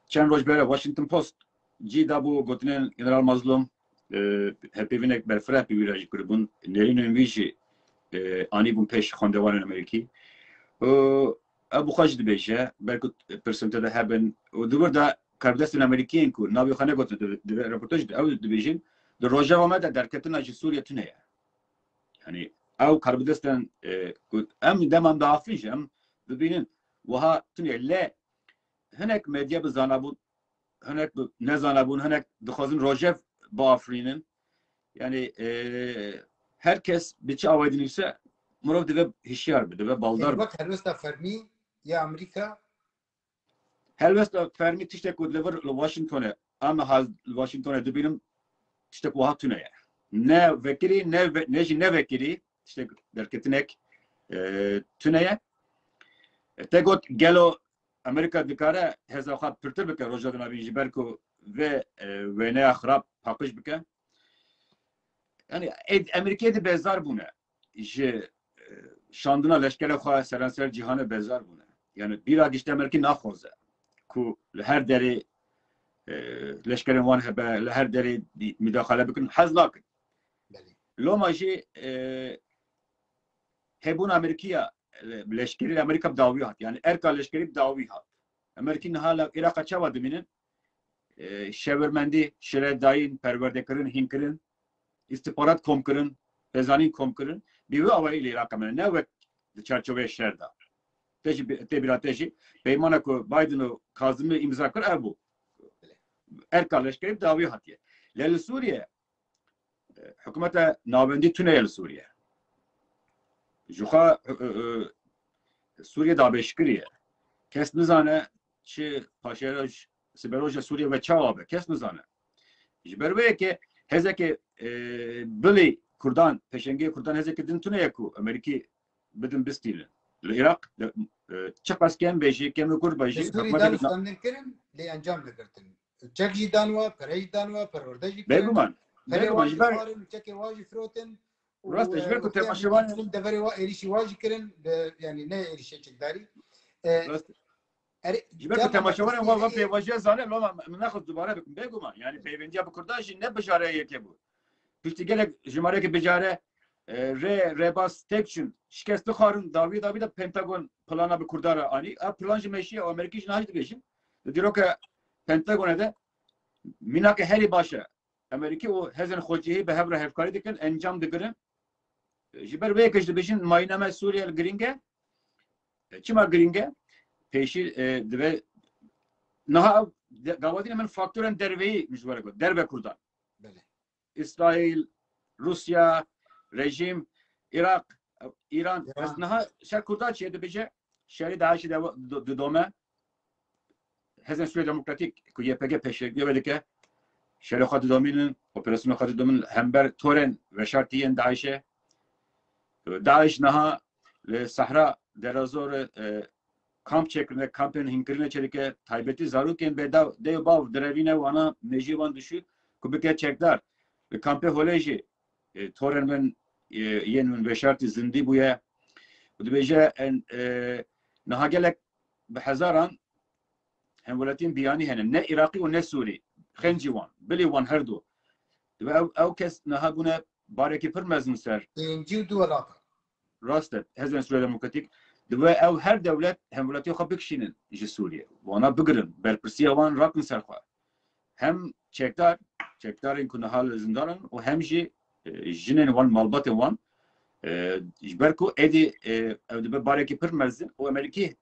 çend roj bere Washington Post cî dabû gotinên General Mazlum hepêvinek berfireh pî wî re jî kiribûn nêrînên wî jî anî bûn pêş xwendevanên Amerîkî ew bi xwe jî dibêje belku pirsinte de hebin û di wir de karbidestên Amerîkiyên ku navê xwe negotin di reportaj de ew dibêjin di rojava me de derketina ji Sûriye tune ye yani ew karbidestên em demam diafîn jî em dibînin wiha tune lê hinek medya bi zanabûn hinek bi nezanabûn hinek dixwazin rojev biafirînin yani herkes bi çi awayî dinivîse mirov dibe hişyar be dibe baldar be helbesta fermî ya Amerîka helbesta fermî tiştek ku li vir li Washingtonê em haz li Washingtonê dibînin tiştek wiha tune ye ne vekirî ne jî nevekirî tiştek derketinek tune ye te got gelo Amerika dikare heza xwe pirtir bike roja di navî ji ber ku vê wêneya xirab paqij bike yani Amerîkayê de bezar bûne ji şandina leşkera xwe seranser cîhanê bezar bûne yani bîra giştî Amerîkî naxwaze ku li her derê leşkerên wan hebe li her derê müdaxale bikin hez nakin loma jî hebûna Amerîkîya leşkeri Amerika davi hat. Yani Erka leşkeri davi hat. Amerika'nın hala Irak'a çava diminin şevermendi, şeredayın, perverdekirin, hinkirin, istihbarat komkirin, pezanin komkirin, bir ve avayla Irak'a ne ve çerçeve şerda. Tebiratı peymana ku Biden'ı Kazım'ı imza kır bu. Erka leşkeri davi hat. Lel Suriye hükümete nabendi tüneyel Suriye. Juha Suriye dabeşkiriye. Kes nizane çi paşeraj siberoja Suriye ve çavabe. Kes nizane. Jiberve ki hezeki bili Kurdan, peşenge Kurdan hezeki din tüneye ku Ameriki bidin bistili. Irak çakasken beji kemi kur beji. Suriye'den üstünden kirin le encam lıgırtın. Çek jidan var, pere jidan var, perverde jidan. Beguman. Pere vajı varın, çeke vajı froten. Rast ejber ku temaşevan. Deveri var, erişi vajı kirin. Yani ne erişe çekdari. Jiber ku temaşevan var pevajiye zane ama nakhuz dubara bikum beguman. Yani peyvendiye bu Kurdan ne bejareye yeke bu. Pişti gelek jimare ki bejare rebas tekçün şikestli xarın davi da Pentagon plana bir kurdara ani a plan meşi Amerika için hacı geçin. Diyor ki Pentagon'a da minake heri başa Amerika o hezen xojihi be hevra hevkari dikin encam dikirin. Jiber ve kıştı beşin mayname Suriyel gringe çima gringe peşi ve naha gavadin hemen faktörün derveyi müjvara ko derbe kurdan. İsrail, Rusya, rejim, Irak, İran, naha şer kurdan şeyde bece şeri daha şey de dome hezen Suriye Demokratik ku YPG peşe verilke şeri xadı dominin operasyonu xadı domin hember toren ve şartiyen Daiş'e Daesh naha Sahra derazor kamp çekirine kampın hinkirine çelike taybeti zaruken beda devav derevine vana mejivan düşü kubike çekdar ve kampe holeji toren ben yenun ve şartı zindi buya udbeje en naha gelek behazaran hem velatin biyani henem ne Iraki ve ne Suri khenjivan bili van herdu ve ev kes naha buna bareki permezin ser İnci duvarata. Rastet hezen Suriye Demokratik ve ev her devlet hem velati xabikşinin ji Suriye wana bigirin berpirsiya wan rakin serxwe hem çekdarın ku nahal zindaran o hem jî jinên wan malbatên wan ji ber ku êdî ew dibe barekî pir mezin û Amerîkî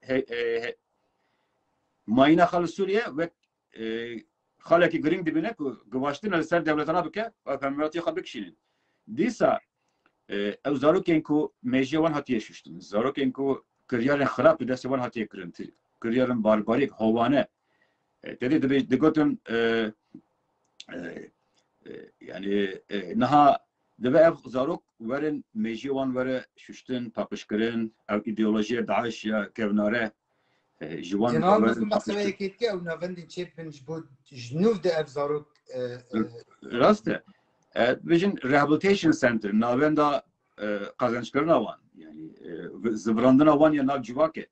mayîna xal Suriye ve xalekî giring dibine ku givaştin li ser devletana bike hem velati xabikşinin dîsa ew zarokên ku mêjiya wan hatiye şiştin zarokên ku kiryarên xirab bi destê wan hatiye kirin kiryarên barbarîk howane dedi digotin yani naha deve ev zarok verin meji wan vere şuştin papışkirin ev ideolojiye Daesh ya kevnare jiwan Cenab-ı Mesut Makseve eketki ev navendin çepin bu jnuv de ev zarok raste Vision Rehabilitation Center navenda kazançlarına avan yani zıvrandın avan ya nav civake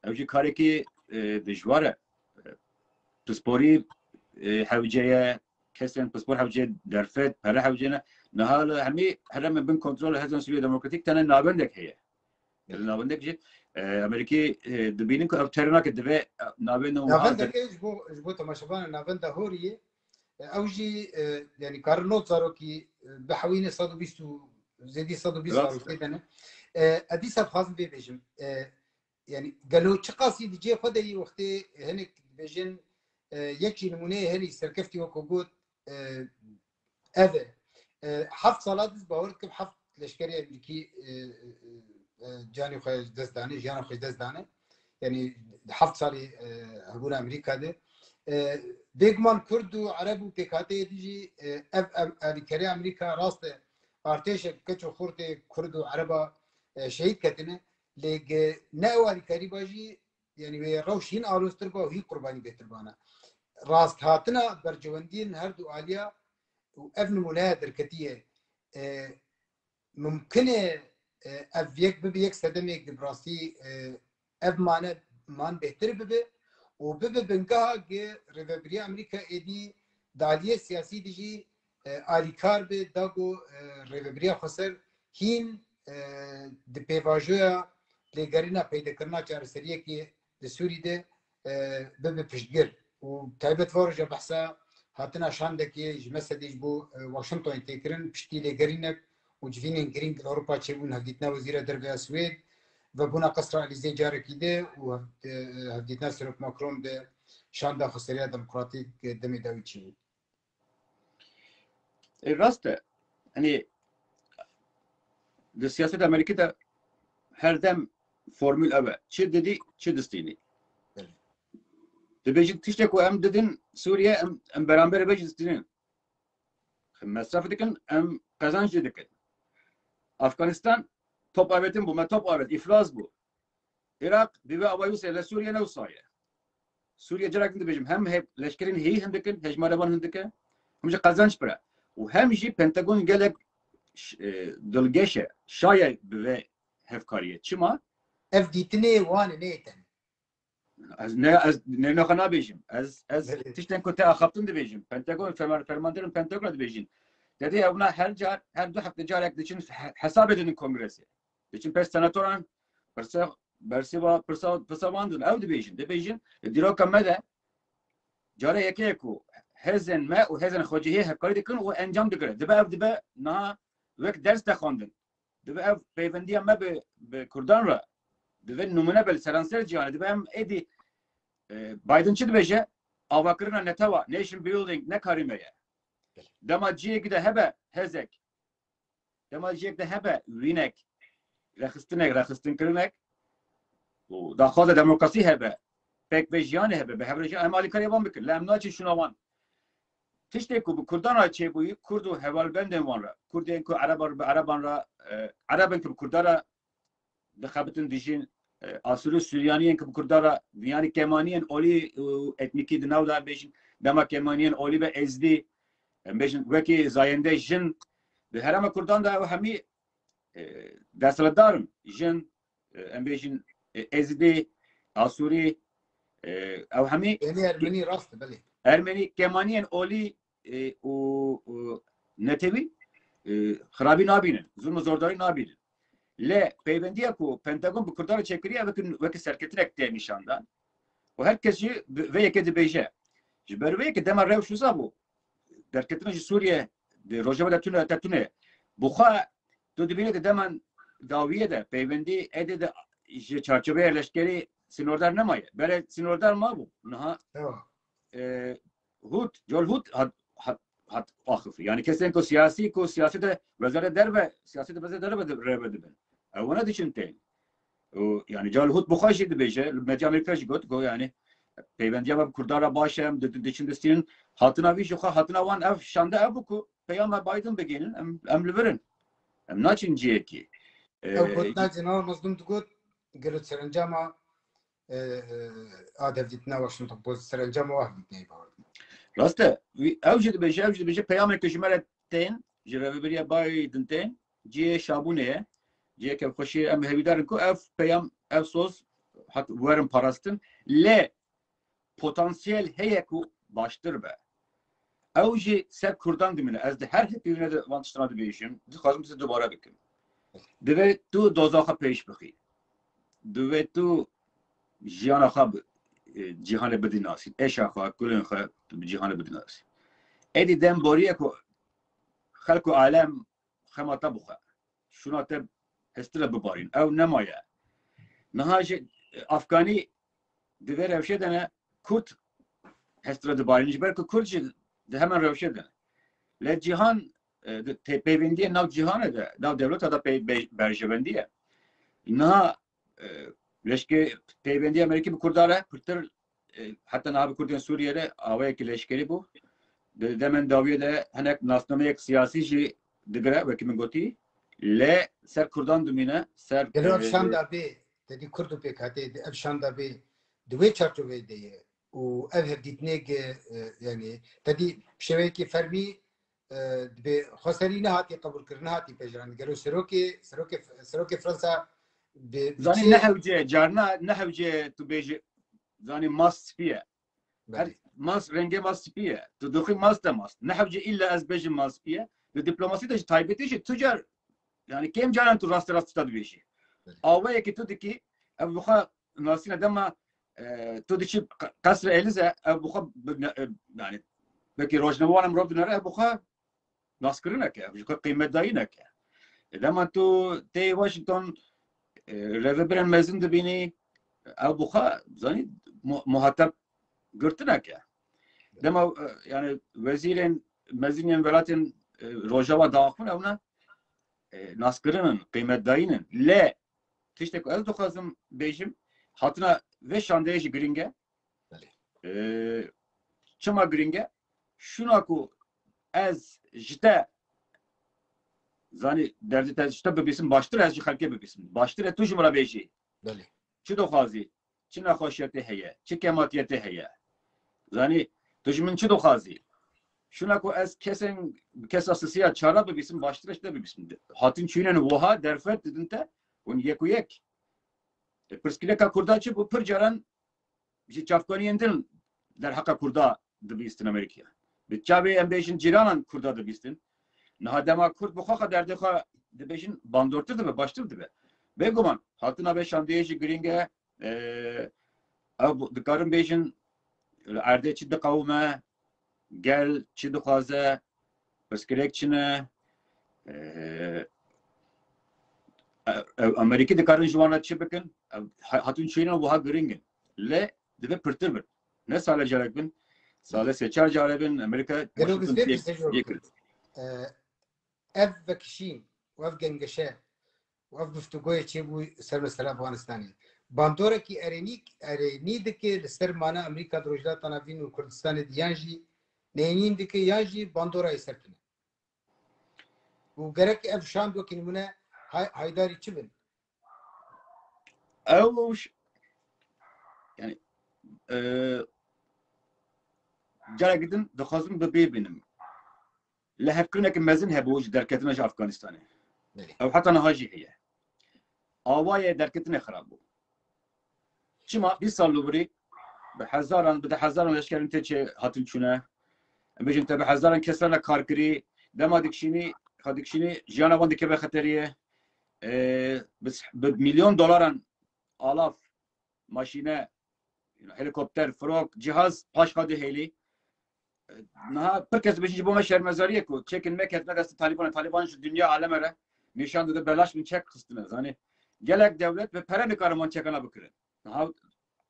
evci kareki dijvare pspori hevceye kesen paspor hevce derfet para hevcene nahal hemi herem bin kontrol hezen Suriye Demokratik tane nabendek heye yani nabendek ji Ameriki dibinin ku ternak deve nabendo navendek bu tamaşavan navenda horiye اوجي يعني كارنوت زاروكي بحوينه 120 زيدي 120 زاروكي دنا ادي صار خاص بيجم يعني قالوا تشقاسي دي جي خدي وقتي هنك بيجن يكشي نمونه هني سركفتي وكوغوت اذا حفظ صلاه باوركم حفظ لشكري امريكي جاني خو دزداني جاني خو دزداني يعني حفظ صاري هقول امريكا ده Degman Kurd û Arab û PKK dijî ev alîkerê Amerîka rast e artêşek keç û xurtê Kurd û Araba şehîd ketine lê ne ew alîkerî bajî yani wê rewş hîn arostir ba û hîn qurbanî bêtir bana. Rast hatina bercewendiyên her du aliya û ev numuneya derketiye mumkin e ev yek bibe yek sedemek bi rastî ev man bêhtir bibe وببنجها ريفابري أمريكا إدي دالية سياسي ديجي آليكار بداغو ريفابري خسر هين دبيفاجويا لێگەرینا پەیدەکردنا چارەسەریەکی لە سووری دێ ببێ پشتگیر و تایبەت ڕۆژە بەحسا هاتنا شاندێکی ji mesedî بۆ Washington têkirin piştî lêgerînek û civînên girîng li Ewropa çêbûn hevdîtina Wezîra Derveya Swêd ve bûna qesra Elîzê carekî dê û hevdîtina Serok Macron de şanda xweseriya demokratîk demê dawî çîbû. Rast e. Hani di siyaset Amerika'da her dem formül eve. Çi dedi, çi distînî. Dibêjin tiştek ku em didin Suriye em beraber bêjin distînin. Mesraf dikin em kazanç dikin. Afganistan top avetin bu, me top avet, iflas bu. Irak dibe avayus ele Suriye ne usaye. Suriye cerakin dibêjim hem hep leşkerin heyi hindikin, hejmareban hindike, hem jî kazanç pire. û hem jî Pentagon gelek dilgeşe şaye bive hevkariye. Çima? Ev dîtinê wan nêtin. Ez ne nabêjim. Ez tiştên ku te axaptin dibêjim. Pentagon fermanderên Pentagon dibêjin. Dedi evna her du hafte carek diçin hesab edinin kongresi. Diçin pes senatoran bersiva pirsavandın ev dibêjin. Dibêjin dîroka me de care yekê ku hezên me û hezên xwecihiyê hevkarî dikin û encam digire. Dibe ev dibe niha wek ders de xwandin. Dibe ev peyvendiya me bi Kurdan re dibe numune bel seranser cihanê dibe em êdî Biden çi dibêje avakirina neteva nation building nekarî me ye. Dema ciyekî de hebe hezek. Dema ciyek de hebe wînek rexistinkirik û daxwaza demokrasî hebe. Pek ve jiyanê hebe bi hevreja em alîkarî wan bikin. Li em naçin şûna wan. Tiştê ku bi Kurdan re çêbûyî Kurd û hevalbendên wan re Kurdên ku Ereban re Erebên ku bi Kurdan re dixebitin dijîn asûlî Suryaniyên ku bi Kurdan re yanî kemaniyên olî û etnîkî di nav da bêjin dema kemaniyên olî ve ezdî em bêjin wekî zayendê jin di herêma Kurdan da ew hemî desthilatdarin jin em bêjin ezdî asûrî ew hemî Ermenî rast belê. Ermenî kemaniyên olî û netewî xirabî nabînin, zulm û zordarî nabînin. Lê peyvendiya ku Pentagon bi Kurdan re çêkiriye wekî serketinek tê nîşandan û herkes jî vê yekê dibêje. Ji ber vê yekê dema rew şûza bû derketina ji Sûriye di rojava te tune bu xwe tu dibînî di deman dawiyê de peywendî êdî de ji çarçobeya leşkerî sînordar nemaye. Berê sînordar mabû. Niha Jol Hut hat axıfı. Yani kesên ku siyasete wezara derve siyasete wezara derve rêve dibin. Ew wana diçin tên. Yani Jol Hut bu xwe jî dibêje medya Amerîka jî got yani peyvendiya me Kurdan re baş em diçin distînin hatina wî jî xwe hatina wan ev şanda ev bû ku peyama Biden bigînin em li birin. Em naçin ciyekî. Ew got nacin ew mazlum digot gelek serencama adev dîtina Washington Post serencama wah dîtnê bardin. Rast e ew jî dibêje peyameke ji me re tên ji rêveberiya Biden tên ciyê şabûnê ye. Ciyek ev xweşî em hevîdarin ku ev peyam ev soz hat werin parastin lê potansiyel heye ku baştir be. Ew jî ser Kurdan dimîne. Ez di her hepîne de van tiştana dibêjim. Dixwazim size dubara bikim. Divê tu dozaxa pêş bixî. Divê tu jiyana xwe cîhanê bidînasî. Eşa xwe, gulên xwe bi cîhanê bidînasî. Êdî dem boriye ku xelk û alem xemata bixwe. Şûna te hestile bibarîn. Ew nemaye. Niha jî Afganî divê rewşê de ne Kurd hestile dibarîn. Ji ber ku Kurd jî di hemen rewşê de. Lê cîhan peywendiyê nav cîhanê de nav devleta da berjevendiye. Niha leşke peyvendiya Amerîkî bi Kurdan re pirtir heta niha bi Kurdên Sûriyê re awayekî leşkerî bû. Demen dawiyê de hinek nasnameyek siyasî jî digire wekî min gotî. Lê ser Kurdan dimîne ser Ev şanda bê tedî Kurd û PKK ev şanda bê di wê çarçoveyê de ye û ev hevdîtinê yani tedî şevekî fermî به خسری نه هاتی قبول کردن هاتی پیجران گرو سروکی فرانسا زانی نهوجه جارنا نهوجه تو بیجی زانی ماست سپیه هر ماست رنگه ماست سپیه تو دخی ماست da ماست نهوجه إلا از بیجی ماست سپیه و دیپلماسی de taybetiş tüccar yani kim canan tu rast tadı بیجی Avaya ki tu diki ev buha nasine dema tu diki kasr elize ev buha yani belki rojnevanım robdunara ev buha naskırınak ya. Buha kıymet dayinak ya. Dema tu te Washington revebren mezun dibini ev buha zani muhatap gırtınak ya. Dema yani vezirin mezunyen velatin rojava dağıfın evna naskırının kıymet dayının le tiştek ez dokazım bejim hatına ve şandeyji gringe çıma gringe şuna ku ez jite zani derdi tez işte bebisin baştır ez jihalke bebisin baştır etu jumra beji çi dokazı çi nahoşiyeti heye çi kematiyeti heye zani tujmin çi dokazı şuna ku ez kes asasiya çara bebisin baştır işte bebisin hatin çüynen voha derfet dedinte un yek Perskileka kurdaçı bu pırcaran çafkaniyendin der haka kurda dibistin Amerika'ya. Bitçabe embejin ciranan kurda dibistin. Nahadema kurd bu haka derdi ha dibejin bandortur dibe baştır dibe. Beguman hatına be şandiyeji gringe bu dikarın bejin erde çi de kavme gel çi de kaze perskilekçine Amerika dikarın juvana çi bekin hatun şeyine bu ha gringin. Le dibe pırtır bir. Ne sale carekbin? Sale seçer carebin Amerika yekir. Ev vekişin, ev gengeşe, ev güftügoya çi bu sermesler Afganistan'ı. Bandora ki erenideki sermana Amerika drojda tanavin Kurdistan'ı diyanji neyindeki yanji bandora'yı sertine. Bu gerek ev şan dokinimune haydari çi bin. Yani جرا گدن دخوازم ببینم لحقنا که مزن هبوج درکتنش افغانستانه او حتی نهاجی هیه آوای درکتنه خراب بود چما 20 سال لوبری به هزاران لشکرین تچه هاتون چونه بجن به هزاران کسرنا کارکری دما دکشینی جانوان دکه به خطریه بس بمیلیون دلارن آلاف ماشینه helikopter, frok, cihaz paşkadı heyli. Naha herkes beşinci boma şermezariye ku çekinmek etmek aslında Taliban şu dünya alemere nişandı da belaş mı çek kıstınız. Hani gelek devlet ve pere mi karıman çekana bakırın. Naha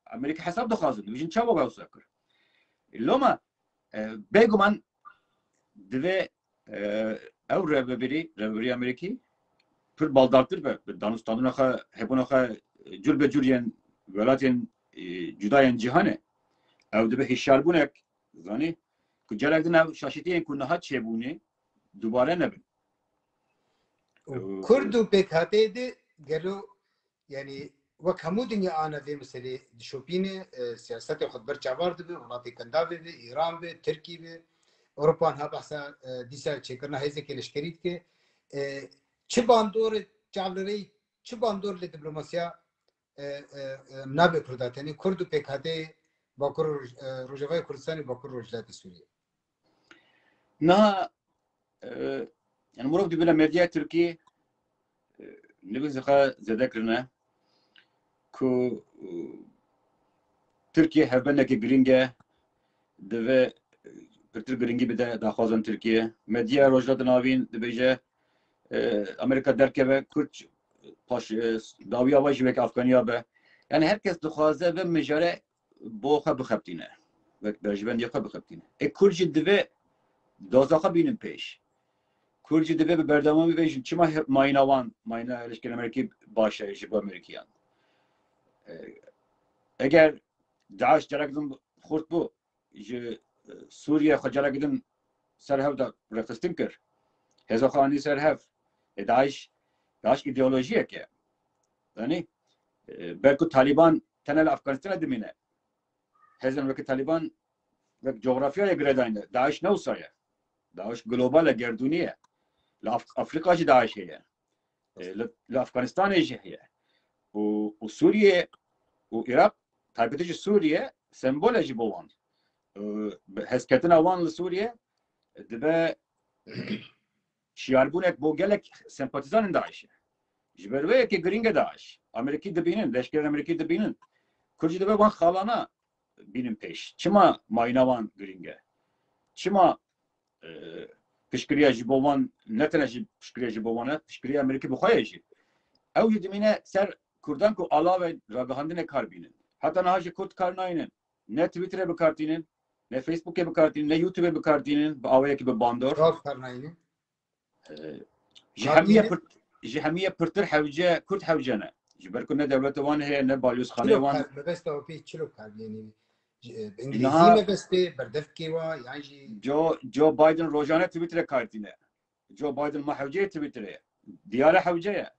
Amerika hesap da kazandı. Bizim çabuk olsa yakır. Loma beguman dve ev revberi Ameriki pır baldartır be. Danustanına hebuna cülbe cülyen velatyen judayen cihane ev de be hişar bunek zani ku gerekten ev şaşitiyen ku nahat çebuni dubare nebin Kurdu PKK'de gelo yani vak hamu dünya ana ve mesele dişopine siyasete xudber çavardı be Ulatı Kandavi be İran be Türkiye be Avrupa ha bahsa disa çekerna heze keleşkerit ki çi bandor çavleri çi bandor le diplomasiya نابه کردات یعنی کرد و PKK باکر روجوای کردستانی باکر روجلات سوریه. نه yani مرov dibine medya Türkiye nibizqa zedekrine ku Türkiye hevbeneki gringe deve Türk gringi bir de daxwazan Türkiye medya rojlat navin dibece Amerika derkeve Kürt paş daviya ve jivek Afganiya be yani herkes dixwaze ve mejare boğa bixeptine ve berjven yaka bixeptine Kürtçi dibe dozaxa binin peş Kürtçi dibe bir berdamamı ve çima mayna ilişkin Ameriki başlayışı bu Amerikiyan eğer Daesh carakdın xurt bu Suriye xacarakdın serhev da refestin kir hezaxani serhev Daesh ideolojiye ki yani belki Taliban temel Afganistan'a dimine hezen belki Taliban ve coğrafyaya göre de Daesh ne olsa ya Daesh global gerduniye Afrikacı Daesh ya Afganistan'ı ya o Suriye o Irak taybetici Suriye semboloji boğan hesketin avanlı Suriye dibe şiarbunek bu gelek sempatizanın Daesh'e جبروه که گرینگ داش امریکی دبینن لشکر امریکی دبینن کرد دبه وان خالانه بینن پیش چما ماینوان گرینگه چما پشکریه جبوان نتنه پشکریه جبوانه پشکریه امریکی بخواه جی او یدمینه سر کردان کو علاوه راگهاندن کار بینن حتی نه هاش کرد کار ناینن نه توییتر بکارتینن نه فیسبوک بکارتینن نه یوتیوب بکارتینن با آوه که به باندور راف کرناینه جهمیه پرتر حوجه کرد حوجه نه جبر کنه دولت وان هی نه بالیوس خانه چلو وان کار مبسته و پی چلو کار یعنی انگلیسی اینها مبسته بردف کیوا یعنی جو بایدن روزانه توییتر کارتینه جو بایدن ما حوجه توییتره دیاره حوجه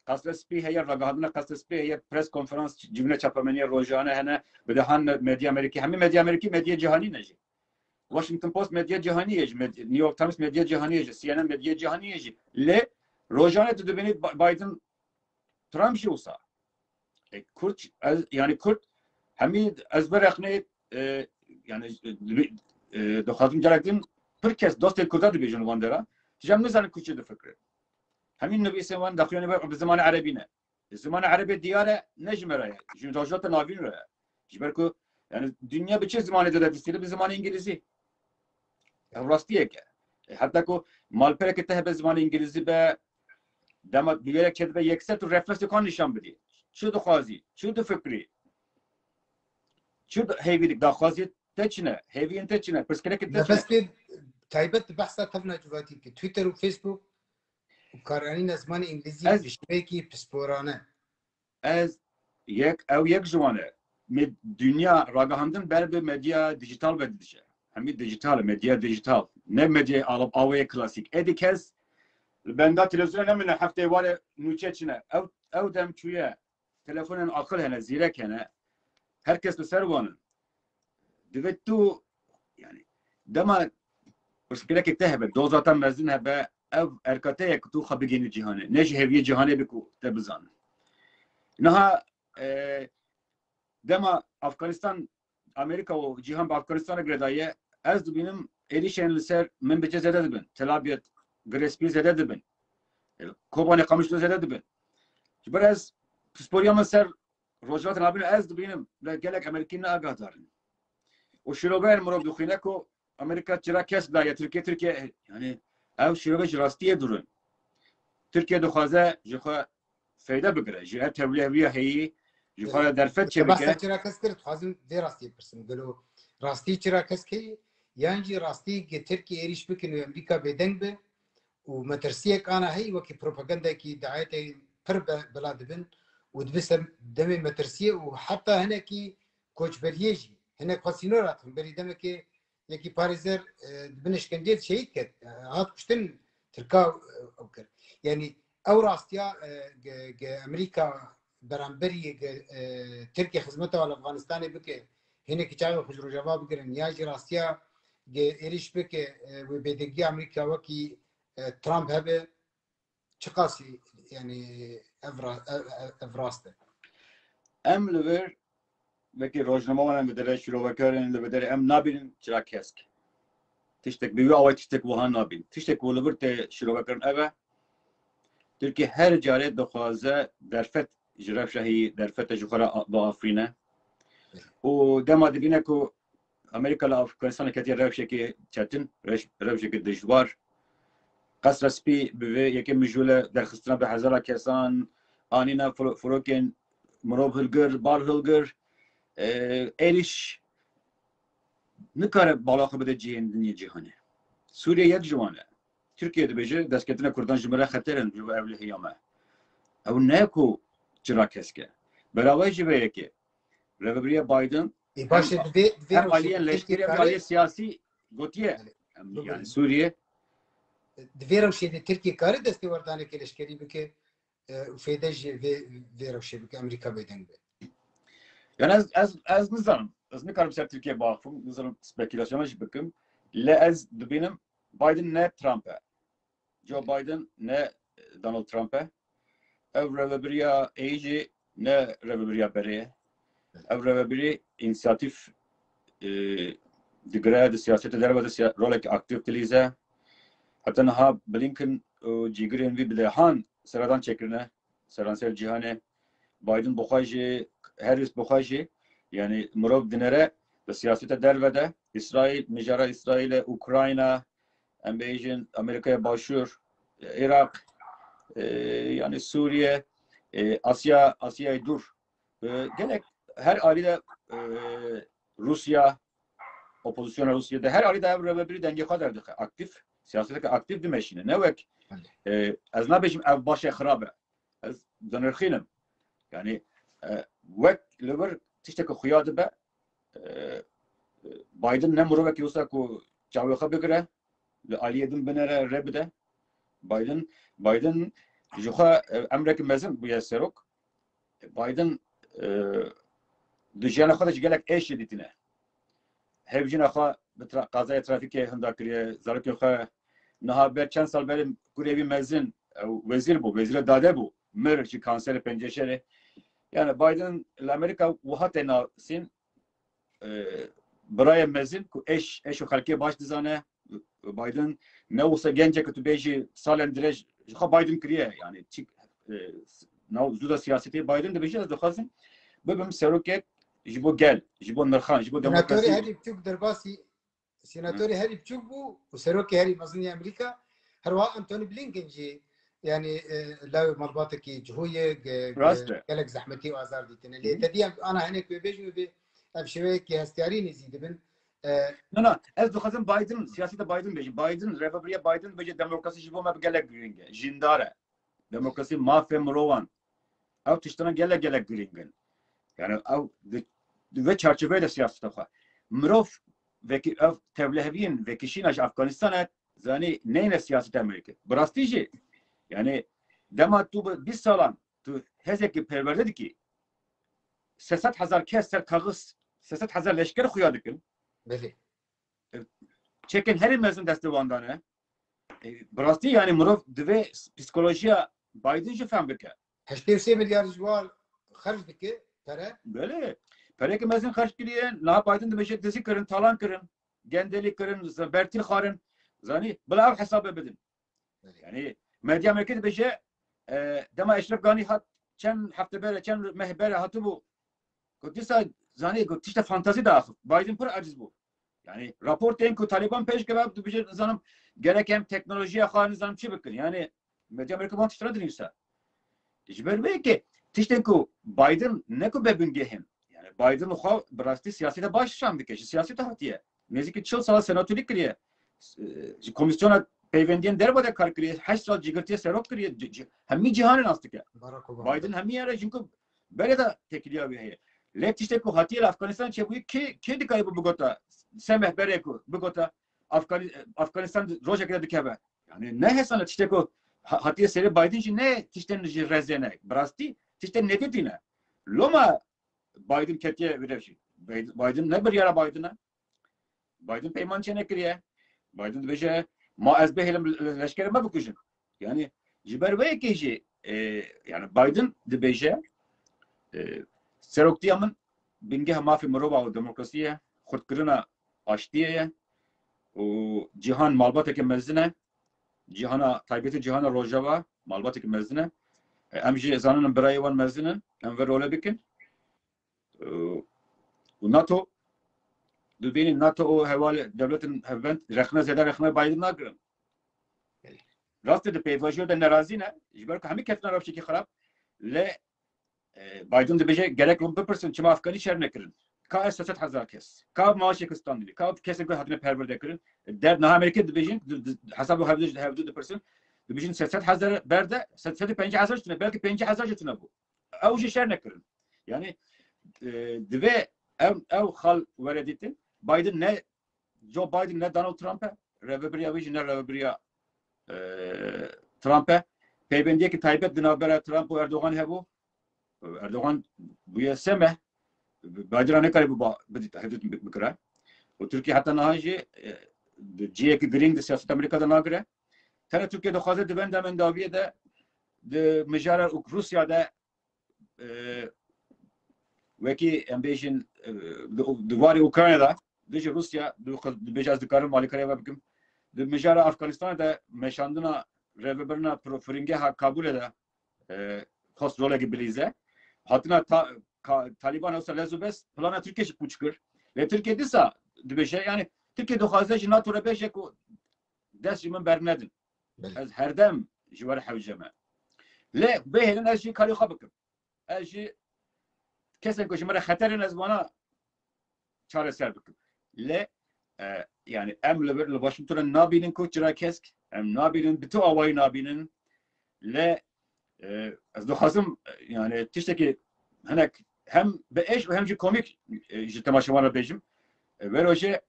قصد سپی هي رقابنا قصد سپی هي بريس كونفرنس جبنا چاپمنی روزانه هنا بدهان مدیا امریکی همه مدیا امریکی مدیا جهانی نجی واشنطن پست مدیا جهانی یج نیویورک تایمز مدیا جهانی یج سی ان ان مدیا جهانی یج ل روزانه تو ببینید بایدن ترامپ شو صار کرد يعني کرد همید از برخنه يعني دخاتم جلدين بركز دوست الكردات بيجون واندرا جام نزل كوتشي الفكره همين نبي سوان داخلين بزمان عربي نه الزمان عربي دياره نجم رايه جون راجات نافين رايه جبركو يعني الدنيا بچه زمان ده تستيل بزمان انجليزي راستيه که حتى كو مال پرك ته بزمان انجليزي به دم بيرك كده به يكسر تو ريفرنس كان نشان بدي شو دخوازي شو دفكري شو هيفي دخوازي تچنه هيفي انت تچنه بس كده كده مبسته تایبت بحثا تفنا جواتی که تویتر و فیسبوک و کارانی زمان انگلیسی بشبکی پسپورانه از یک او یک جوانه می دنیا راگهاندن بر به مدیا دیجیتال بدیشه همین دیجیتال مدیا دیجیتال نه مدیا آلب آوه کلاسیک ادیکس بندا تلویزیون نمونه هفته واره نوچه چنه او دم چویه تلفن آخر هنه زیرک هنه herkes بسر وانن دوید تو yani دما بسکره که ته به دوزاتن مزین هبه او ارکاته یک تو خبگین جهانه نش هویه جهانه بکو تبزان نها دما افغانستان امریکا و جهان با افغانستان گردایه از دبینم ایریشن لسر من بچه زده دبن تلابیت گرسپی زده دبن کوبانه قمشلو زده دبن جبر از سپوریا مسر روزات نابین از دبینم لگلک امریکین آگاه دارن و شروبر مرو دخینه کو امریکا چرا کس دایه ترکیه yani ev şirve rastiye durun. Türkiye duhaze jixwe fayda bigire. Ji her tevliye heyi jixwe derfet çebike. بحثا چرا کس کرد خوازم دی راستی پرسم گلو راستی چرا کس کی یعنی جی راستی که ترکی ایریش بکن و امریکا بدنگ به و مترسیه کانا هی وکی پروپاگندا کی دعایت پر بلاد بن و دبسم دم مترسیه و حتی هنه کی کوچبریه جی هنه خاصینو راتم بری دم که یکی پاریزر بنشکندید شهید کرد هات کشتن ترکا او کرد یعنی او راستیا امریکا برانبری ترکیه خدمت وال افغانستان بکه هنه کی چاو خجرو جواب گرن یا جی راستیا ایریش بکه و بدگی امریکا وکی ترامپ هبه چقاسی yani evrasته Emliver veki rojnamalan bedere şirovakarin le bedere em nabinin çira kesk. Tiştek biwi avay tiştek wuhan nabin. Tiştek wolubir te şirovakarin eve Türkiye her care dixwaze derfet ji rewşehî derfete ji xwe re biafrîne û dema dibîne ku Amerika li Afganistanê ketiye rewşekê çetin rewşekê dijwar qesra spî bi vê yekê mijûle derxistina bi hezara kesan anîna firokên mirov hilgir bar hilgir êriş nikare bala xwe bide cihên dinyê cîhanê Sûriye yek ciwane Türkiye dibêje destketina Kurdan ji me re xeterin ji bo ewlehîya me ew ne ku çira keske beraber ji vê yekê reveberiya Biden باشه hem aliyen leşkeriye hem aliye siyasi gotiye yani Suriye دوی روشی د ترکیه کاری دستی وردانه کې لشکري بکې فایده جی وی روشی بکې امریکا بدنګ به yani az nizanım az ne kadar Türkiye bakım nizanım spekülasyona bakım le az dibinem Biden ne Trump'a Joe Biden ne Donald Trump'a ev reveberiya eji ne reveberiya beriye ev reveberi inisiyatif digre de siyasete derbe de rolek aktif dilize hatta naha Blinken o cigirin vi bilehan sıradan çekirine سرانسر جهان Biden بخواجه Harris بخواجه yani مرov dinere ve siyasete dervede İsrail, mecara İsrail'e, Ukrayna, Embeyjin, Amerika'ya başvur, Irak, yani Suriye, Asya'ya dur. Gerek her ailede Rusya, opozisyona Rusya'da her ailede bir denge kadardır aktif. Siyasete aktif demeşine. Ne vek? Az ne bejim ev başa xarabe. Az zanırxinim. Yani vek lever tişteki xuyadı be Biden ne muruvek yosa ku çavıxa bigre ve aliyedim benere rebde Biden juxa emrek mezin bu yaserok Biden dijana xada gelek eş editine hevcina xa qazaya trafike hında kriye zarıkı xa naha ber çend sal berim kurevi mezin vezir bu vezir dade bu mer ki kanser penceşere yani Biden Amerika vuhatena sin برای مزین که اش و خلکی باش دزانه بایدن نه وسه گنجه که تو بیشی سالن درج خب بایدن کریه یعنی چی نه زودا سیاستی بایدن ده بیشی از دخوازم ببینم سروکت جبو گل جبو نرخان جبو سناتوری دموکراسی هری بچوک درباسی سناتوری هری بچوک بو و سروکی هری مزنی امریکا هر وا انتونی بلینکن جی يعني لا مرباطك جهوية راسته قالك زحمتي وازار ديتنا اللي تدي انا هناك بيجي بشويه كي هستياري نزيد بن نه نه از دخوازم بایدن سیاست بایدن بیشی بایدن رفابریه بایدن بیشی دموکراسی جبو ما بگلک گرینگه جنداره دموکراسی مافیا مروان او تشتنا گلک گرینگن yani او ve çerçevede siyaset var. Mrov ve ki ev tevleheviyin ve kişinin Afganistan'a zani neyine siyaset Amerika. Brastici yani dema tu bir salan tu hezeki perverdi ki 300,000 kes ser kağıt 300,000 leşker xuyadıkın. بله Çekin her mezun destevandanı. Brasti yani Mrov ve psikolojiye Biden'cı fambike. 83 milyar جوال خرج دكي ترى Böyle. Pereki mezun kaç kiriye ne yapaydın da beşe dizi kırın, talan kırın, gendelik kırın, bertil karın. Zani bılav hesabı bedin. Yani medya merkezi beşe dema Eşref Gani hat çen hafta bere çen mehbere hatı bu. Kutisa zani kutista fantazi dahil. Biden pır aciz bu. Yani rapor deyin ki Taliban peş kebab du beşe zanım gereken teknolojiye xanı zanım çi bakın. Yani medya merkezi bantıştıra dinliyorsa. İcber bey ki tişten ki Biden ne ku bebün gehin. Biden xo birasti siyasete başlaşan bir kişi. Siyasete hatiye. Nezik çıl sala senatörlük kiriye. Komisyona peyvendiyen derbada kar kiriye. 8 sal cigirtiye serok kiriye. Hemmi cihanın astık ya. Biden hemmi yara çünkü böyle de tekiliyor bir heye. Lek işte ku hatiye Afganistan çebuyu ki kaybı bu gota. Semeh bere ku bu gota Afganistan roja kadar dikebe. Yani ne hesana işte ku hatiye seri Biden için ne tişten rezene. Birasti tişten ne dediğine. Loma Biden ketiye verevşi. Biden ne bir yara Biden'a? Biden peyman çene kiriye. Biden beje ma ezbehelim leşkerime bakıcın. Yani jiber ve keji yani Biden de beje seroktiyamın binge mafi mroba o demokrasiye kurtkırına açtiye o cihan malbateke mezine cihana taybeti cihana rojava malbateke mezine emji ezanın birayvan mezine enver ole bikin NATO dubini NATO o hevali devletin hevent rekne zede rekne Biden nagırın. Rastı de peyvajıyor da nerazine. Jiber ki hemi ketna rafşi ki xarab. Le Biden de beje gerek lumpe person çima Afgani şerne kirin. Ka esasat hazar kes. Ka maaşı kıstan dili. Ka kesin ki hadine perverde kirin. Der naha Amerika de bejin hesabı hevdu de person. De bejin esasat hazar berde. Esasat 50,000 jitine. Belki 50,000 jitine bu. Avcı şerne kirin. Yani dve ev xal vereditin Biden ne Joe Biden ne Donald Trump'a Republika vision ne Republika Trump'a peybendiye ki Tayyip dinabere Trump Erdoğan hebu Erdoğan bu yeseme Biden ne kadar bu hedef mikra o Türkiye hatta nahaji G2 Green de siyaset Amerika'da nagre tane Türkiye'de hazır diben de mendaviye de mecara Rusya'da Veki embejin duvarı Ukrayna'da, diye Rusya, bejaz dikarım malikaya bakım, mecara Afganistan'da meşandına reveberna profiringe kabul ede, خواست روله بلیزه حتما طالبان olsa lezubes plana Türkiye çıkmış çıkır ve Türkiye disa dibişe yani Türkiye doxaze ji NATO re beşe ku dest jimin bernedin ez her dem ji were hewceme le behelin ez jî karî xwe bikim ez jî kesek ku ji me re xeterin ez wana çareser bikim le yani em li bir li Washington'a nabînin ku çira kesk em nabînin bi tu awayî nabînin le ez dixwazim yani tiştekî hinek hem be eş ve hem jî komîk ji temaşevan re bêjim veroje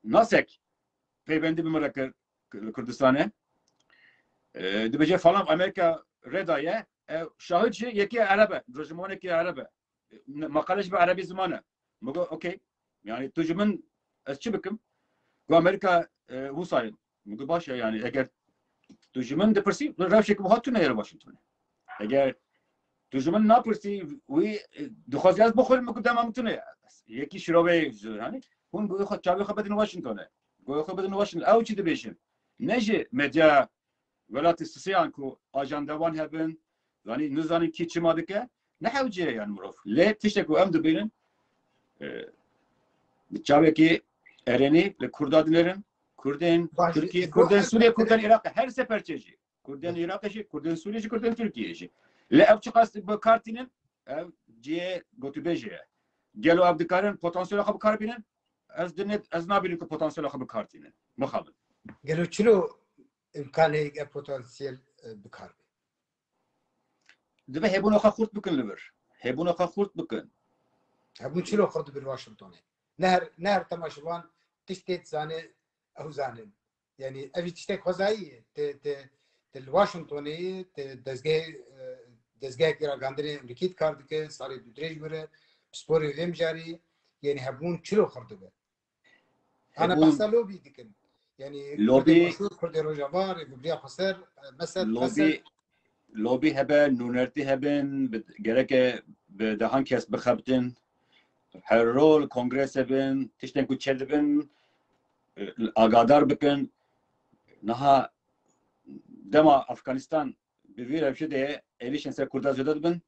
nasek peybendî bimire kir li Kurdistanê dibêje falan Amerika redaye şahit jî yekî Ereb e rejimanekî Ereb e makale ji bi Erebî ziman e me got okey yani tu ji min ez çi bikim got Amerika wî me got baş e yani eger tu ji min dipirsî rewşekî wiha tune yere Washingtonê eger tu ji min napirsî wî dixwaze ez bixwînim me got dema min tune yekî şirovê hani hûn çavê xwe bedin Washingtonê goya xwe bedin Washington ew çi dibêjin ne ji medya welatê sisiyan ku ajandevan hebin yani nizanin kî çima dike ne hewciye yani mirov lê tiştek ku em dibînin çavekî erenî li Kurda dilerin Kurdên Türkiye Kurdên Sûriye Kurdên Iraq her seferçe jî Kurdên Iraq jî Kurdên Sûriye jî Kurdên Türkiye jî li ev çi qas bi kartînin ev ciyê gotûbêjê ye gelo ev dikarin potansiyela xwe bikarbînin ez nabînim ku potansiyela xwe bikartînin mixabin gelo çilo imkanê potansiyel bikar dibe hebûna xwe xurt bikin li vir hebûna xwe xurt bikin hebûn çilo xwe dibir Washingtonê ne her temaşevan tiştê zane ew zanin yani evî tiştek xwezayî ye li Washingtonê dezgehekî ragihandinê Amerîkî dikar dike salê du dirêj were sporê vê mijarî yani hebûn çilo xwe dibe ana behsa lobî dikin yani lobî Kurdê Rojava Rêveberiya Xweser lobî hebe nûnertî hebin gereke bi dehan kes bixebitin her rol kongres hebin tiştên ku çedibin agadar bikin niha dema Afganistan bi vî rewşê de êrişên ser Kurda zêde dibin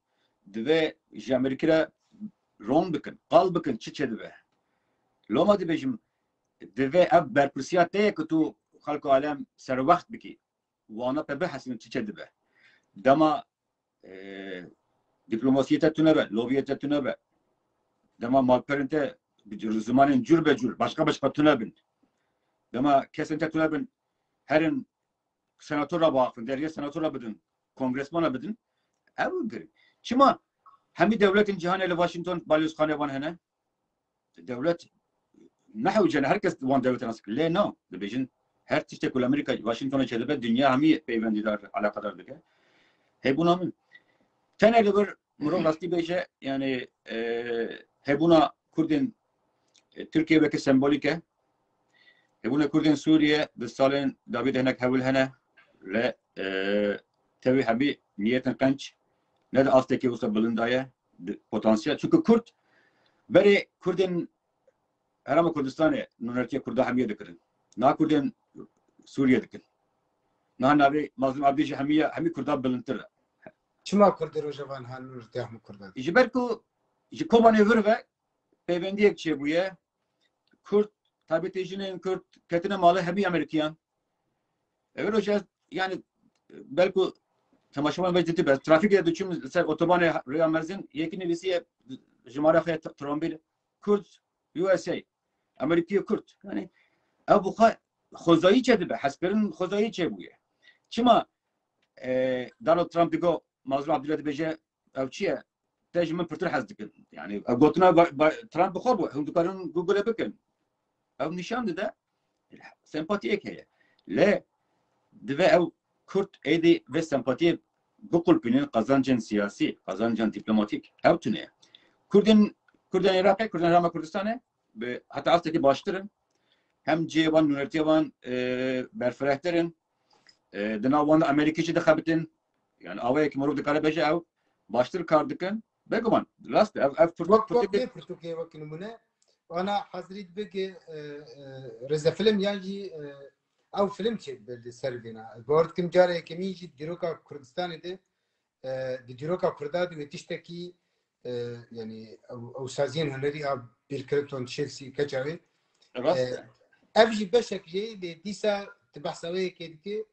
divê ji Amerîkî re ron bikin qal bikin çi çedibe loma dibêjim divê ev berpirsiya te ye ku tu xelku alem serwext bikî wana pe bihesînin çi çedibe dema diplomasiyê te tune be lobiyê te tune be dema malperên te zimanên cür be cür başka tune bin dema kesên te tune bin herin senatora baxin deriyê senatora bidin kongresmana bidin ew girin çima hemî devletên cîhanê li Washington balyozxanê wan hene devlet nehewcene herkes wan devletê nas kir lê na dibêjin her tiştek ku Amerîka Washingtonê çedibe dünya hemî peywendîdar alaqadar dike hebûna min tenê li bir mirov rastî bêje yani hebûna Kurdên Türkiye weke sembolîk e hebûna Kurdên Sûriye di salên davê de hinek hewil hene le tevî hemî niyetin qenc ne de astekî wisa bilinda ye potansiyel çünkü Kurd berê Kurdên Herêma Kurdistanê nûnertiya Kurda hemiye dikirin na Kurdên Sûriye dikin na navê Mazlûm Abdî jî hemî Kurda bilindtir e çima Kurdê Rojavan han nûnertiya hemû Kurdan ji ber ku ji kobanê vir ve peywendiyek çêbûye Kurd taybetêjinên Kurd ketine malê hemî Amerîkiyan ev roja yani belku temaşavan ve ciddi be trafikê diçûm ser otobanê rêya Merzin yekî nivîsiye jimara xwe trombîl Kurd USA Amerîkî Kurd yani ev bu xwezayî çedibe hezkirin xwezayî çêbûye çima Donald Trump digo Mazlûm Abdî dibêje ev çi ye te ji min pirtir hez dikin yani ev gotina Trump bixwe bû hûn dikarin Google'e bikin ew nîşan dide sempatiyek heye lê divê ew Kurd êdî vê sempatiyê biqulpînin qazancên siyasî qazancên dîplomatîk ew tune ye Kurdên Iraqê Kurdên Herêma Kurdistanê bi heta astekî baştir in hem ciyê wan nûnertiya wan berfirehtir in di nav wan de Amerîkî jî dixebitin yani awayekî mirov dikare bêje ew baştir kar dikin beguman rast ev Pirtûkê wek nimûne wana hezirî dibe ki rêzefilm yan jî ew film çêdibe li ser vêna. Bor dikim cara yekemîn jî dîroka Kurdistanê de di dîroka Kurda divê tiştekî yani ew saziyên hunerî a bîrkirton Chelsea keça wê rast ev jî beşek jê lê dîsa di behsa wê yekê dike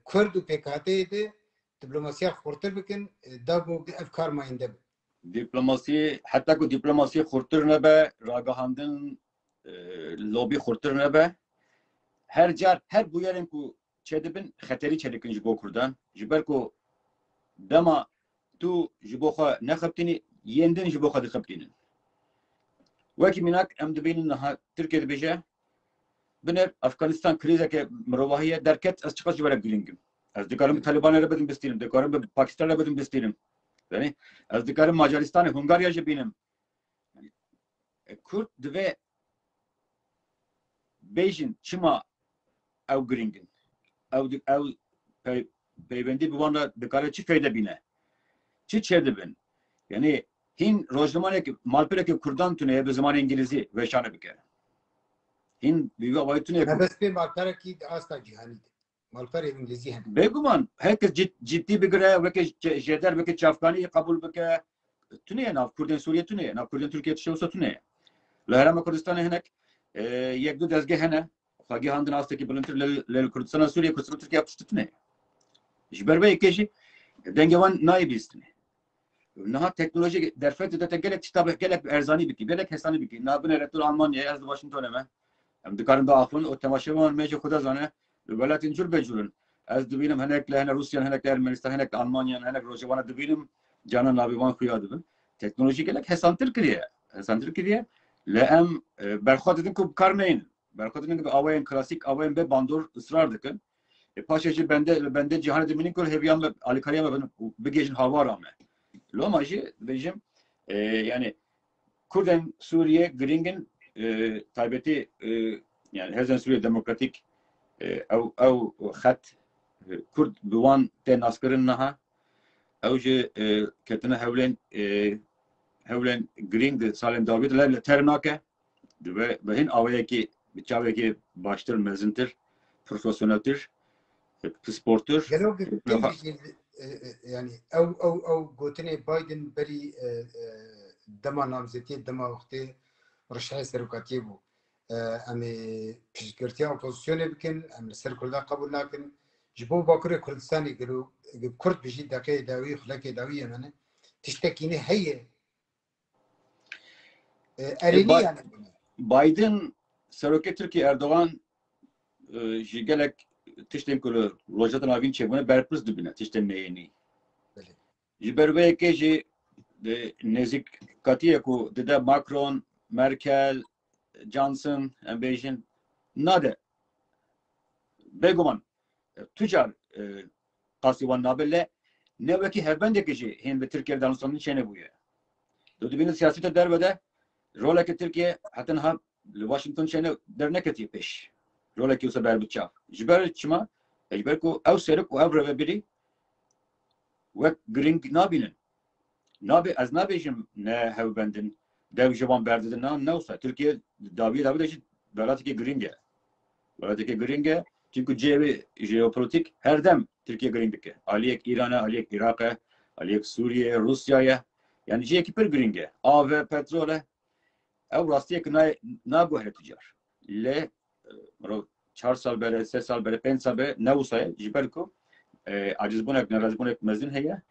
Kurd û PKK'yê de diplomasiya xurtir bikin dabû ev karmayînde bin. diplomasi hatta ku diplomasi xurtir nebe ragahandin lobi xurtir nebe her car her bu yerin ku çedibin xeterî çelikin ji bo Kurdan ji ber ku dema tu ji bo xwe nexebtînî yên din ji bo xwe dixebtînin wekî mînak em dibînin niha Tirkiye dibêje binêr Efganistan krîzeke mirovahiye derket ez çiqas ji we re girîngim ez dikarim Talibanê re bidim bistînim dikarim bi Pakistanê re bidim bistînim yani ez dikarim Macaristanê Hungarya jî bînim Kurd divê bêjin çima ew girîngin ew peywendî bi wan re dikare çi feyde bîne çi çêdibin yani hîn rojnamanekî malpirekî Kurdan tune bi zimanê İngilîzî weşane bike hîn bi awayî tune Mebestê malperekî asta cîhanî de malperê İngilîzî hene bêguman herkes ciddî bigire wekî jêder wekî çavkanî qebûl bike tuneye nav Kurdên Sûriye tuneye nav Kurdên Tirkiye tişe wisa tuneye li Herêma Kurdistanê hinek yek du dezgeh hene xwegihan din astekî bilintir li Kurdistana Sûriye Kurdistana Tirkiye piştî tuneye ji ber vê yekê jî dengê wan nayê bîstîne niha teknolojik derfet dide gelek tişta gelek erzanî bikî gelek hesanî bikî nabine retur Almanya'ya ez di Washingtonê me em dikarin biaxivin û temaşevan me jî xuda zane li welatên cur becûrin ez dibînim hinek li hene Rusyan hinek li Ermenistan hinek li Almanyan hinek rojevana dibînim canan navê wan xuya dibin teknolojî gelek hesantir kiriye li em berxwe didin ku kar neyên berxwe didin ku awayên klasîk awayên bê bandor ısrar dikin paşê jî bende cîhanê dibînin ku hêviyan me alîkariya me bigêjin hawara me Loma jî dibêjim yani Kurdên Sûriye girîngin taybetî yani Hezên Sûriye Demokratîk ew xet Kurd bi wan tê naskirin niha ew jî ketine hewlên girîng di salên dawî de li ter nake dibe bi hin awayekî bi çavekî baştir mezintir profesyoneltir sportur gelo girtin yani ew gotinê Biden berî dema namzetiyê dema wextê rişehê serokatiyê bû em ê piştgirtiya opozisyonê bikin em li ser Kurda qebûl nakin ji bo Bakurê Kurdistanê gelo Kurd bijî deqeyê dawî xulekê dawî hene tiştekînî heye erênî yani Biden serokê Tirkiye Erdoğan ji gelek tiştên ku li rojata navîn çêbûne berpirs dibine tiştên neyênî ji ber vê yekê jî nêzîkatiye ku dide Macron Merkel Johnson em bêjin nade bêguman tucar qasî wan nabe le ne wekî hevbendekî jî hên bi Tirkiye danûstanîn çêne bûye tu dibînî siyaseta derve de rolekê Tirkiye hetin ha li Washington çêne derneketiye pêş rolekî wisa ber bi çav ji ber çima ji ber ku ew serik û ew revebirî wek girîng nabînin ez nabêjim ne hewbendin dev ji wan berdidin ne wisa Tirkiye davî de jî welatekî girîng e çünkü cêwê jeopolitik her dem Tirkiye girîng dike aliyek İran'a aliyek Irak'a aliyek Suriye Rusya'ya yani ciyekî pir girîng e av ve petrole ew rastiyek naguhere ticar lê 4 sal bere 3 sal bere 5 sal bere ne wisa ji ber ku acizbûnek nerazbûnek mezin heye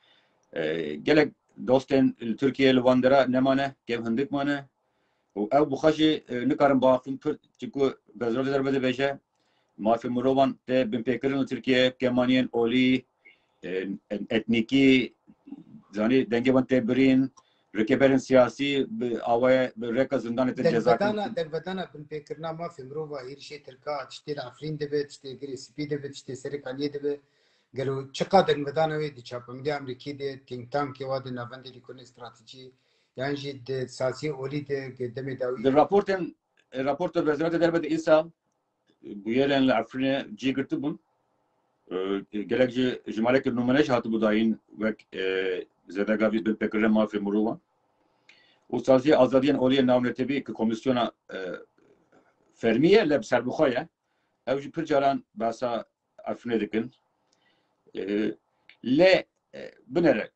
gelek dostên Tirkiye li wan dera nemane gev hindik mane û ew bi xwe jî nikarin biaxivin pir çîku bezrojê derve dibêje mafê mirovan tê binpêkirin li Tirkiye kemaniyên olî etnîkî zanî dengê wan tê birîn rêkeberên siyasî bi awaya bi reka zindanê tê cezakirin dengvedana binpêkirina mafê mirova êrişê tirka tiştê li Efrîn dibe tiştê girê spî dibe tiştê serê Aliyê dibe gelo çiqa dengvedana wê di çapemeniya Amerîkî de think tankê wa di navendê lîkolînê stratejî yan jî di saziyê olî de demê dawî di raporta veziratê derve de îsal bu yerên li Efrînê cî girtibûn gelek jî ji malekê numune jî hatibû dayîn wek zedegavî binpêkirina mafê mirovan û saziyê azadiyên oliyê navnetebî ki komisyona fermiye le bi serbixwe ye ew jî pir caran behsa Efrînê dikin Le binere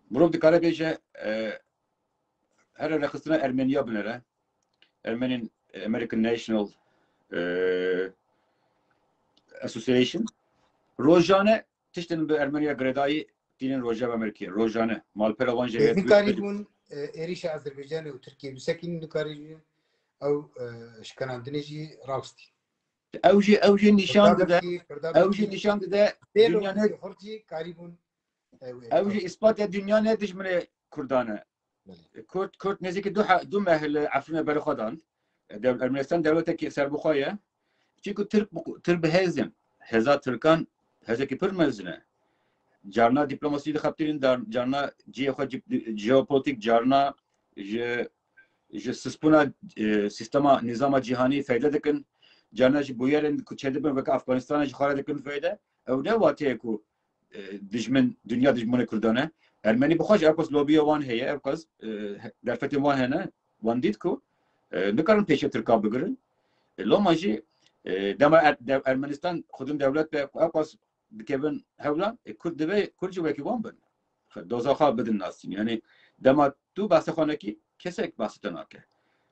Murat dikare beje her rekısına Ermeniya binere. American National Association. Rojane tiştenin bir Ermeniya gredayı dinin Rojava Amerika'ya. Rojane. Malperavan jeyet. Nikaribun erişe Azerbaycan'ı ve Türkiye büsekin nikaribun ev şkanandınıcı ravsti. Evji nişan dede dünya ne horci karibun evji ispat ya dünya ne dijmine Kurdane. Kurt neziki du mehel Afrin'e berixadan. Ermenistan devleti serbukhaya. Çünkü Türk behezim. Heza Türkan hezeki pır mezine. Carna diplomasiyi de kaptirin carna jeopolitik carna sispuna sistema nizama cihani fayda dekin carna bu yerin kuçedibin ve Afganistan'a jihara dekin fayda evde vatiye ku dijmin dünya dijmine Kurdane Ermeni bu xaç erkos lobiye wan heye erkos derfetin wan hene wan dit ku ne karın peşe Türk'a bigirin lomaji dema Ermenistan xudun devlet ve erkos dikevin hevlan Kurd ve Kurdcu ve kivan ben dozaxa bedin nasin yani dema tu bahse xanaki kesek bahsetten ake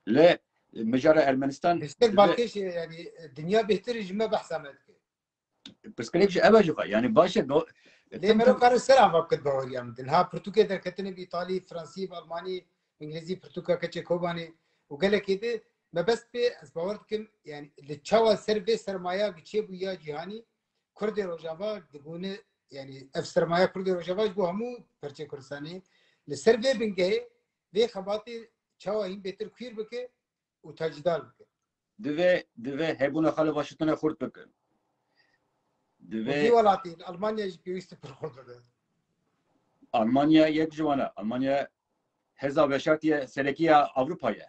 le mecara Ermenistan istek bakış yani dünya behter jime bahsamet ki psikolojik evacığa yani başa le mero karı selam vakit bağırıyam din ha Portekiz'de derketini bir İtalya Fransi Almanya İngilizce Portekiz kaçı kobani o gele kedi mebest be azbavartkim yani le çava serbe sermaya geçe bu ya cihani Kurd Rojava dibune yani ev sermaya Kurd Rojava bu hamu perçe Kurdistani le serbe binge ve xabati çava in beter kuir beke u tajdar beke dve hebuna xale Washington'a xurt bekin dve walatin Almanya piyist per xurda Almanya yek jivana Almanya heza veşatiye selekiye Avrupa'ya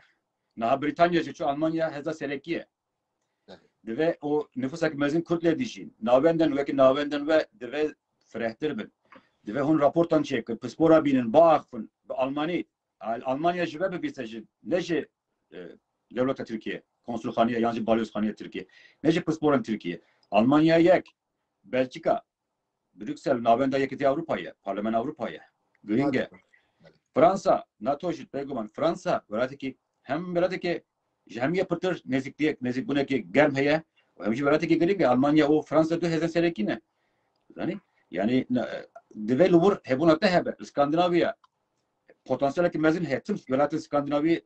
naha Britanya şu Almanya heza selekiye dve o nüfusak mezin Kürtle dijin navenden ve dve frehtir bin dve hun raportan çekir paspora binin bağfın Almanya jive be bisajin neje devleta Türkiye konsulxaniye yani balyoxaniye Türkiye neje pasporan Türkiye Almanya yek Belçika Brüksel navenda yekiti Avrupa'ya parlament Avrupa'ya Gringe Fransa NATO jit beguman Fransa veratiki hem veratiki hem yapıtır nezik buna ki germ heye hem veratiki Gringe Almanya o Fransa du hezen serekine yani developur hebunakta hebe İskandinavya potansiyel ki mezin hetim velatın Skandinavi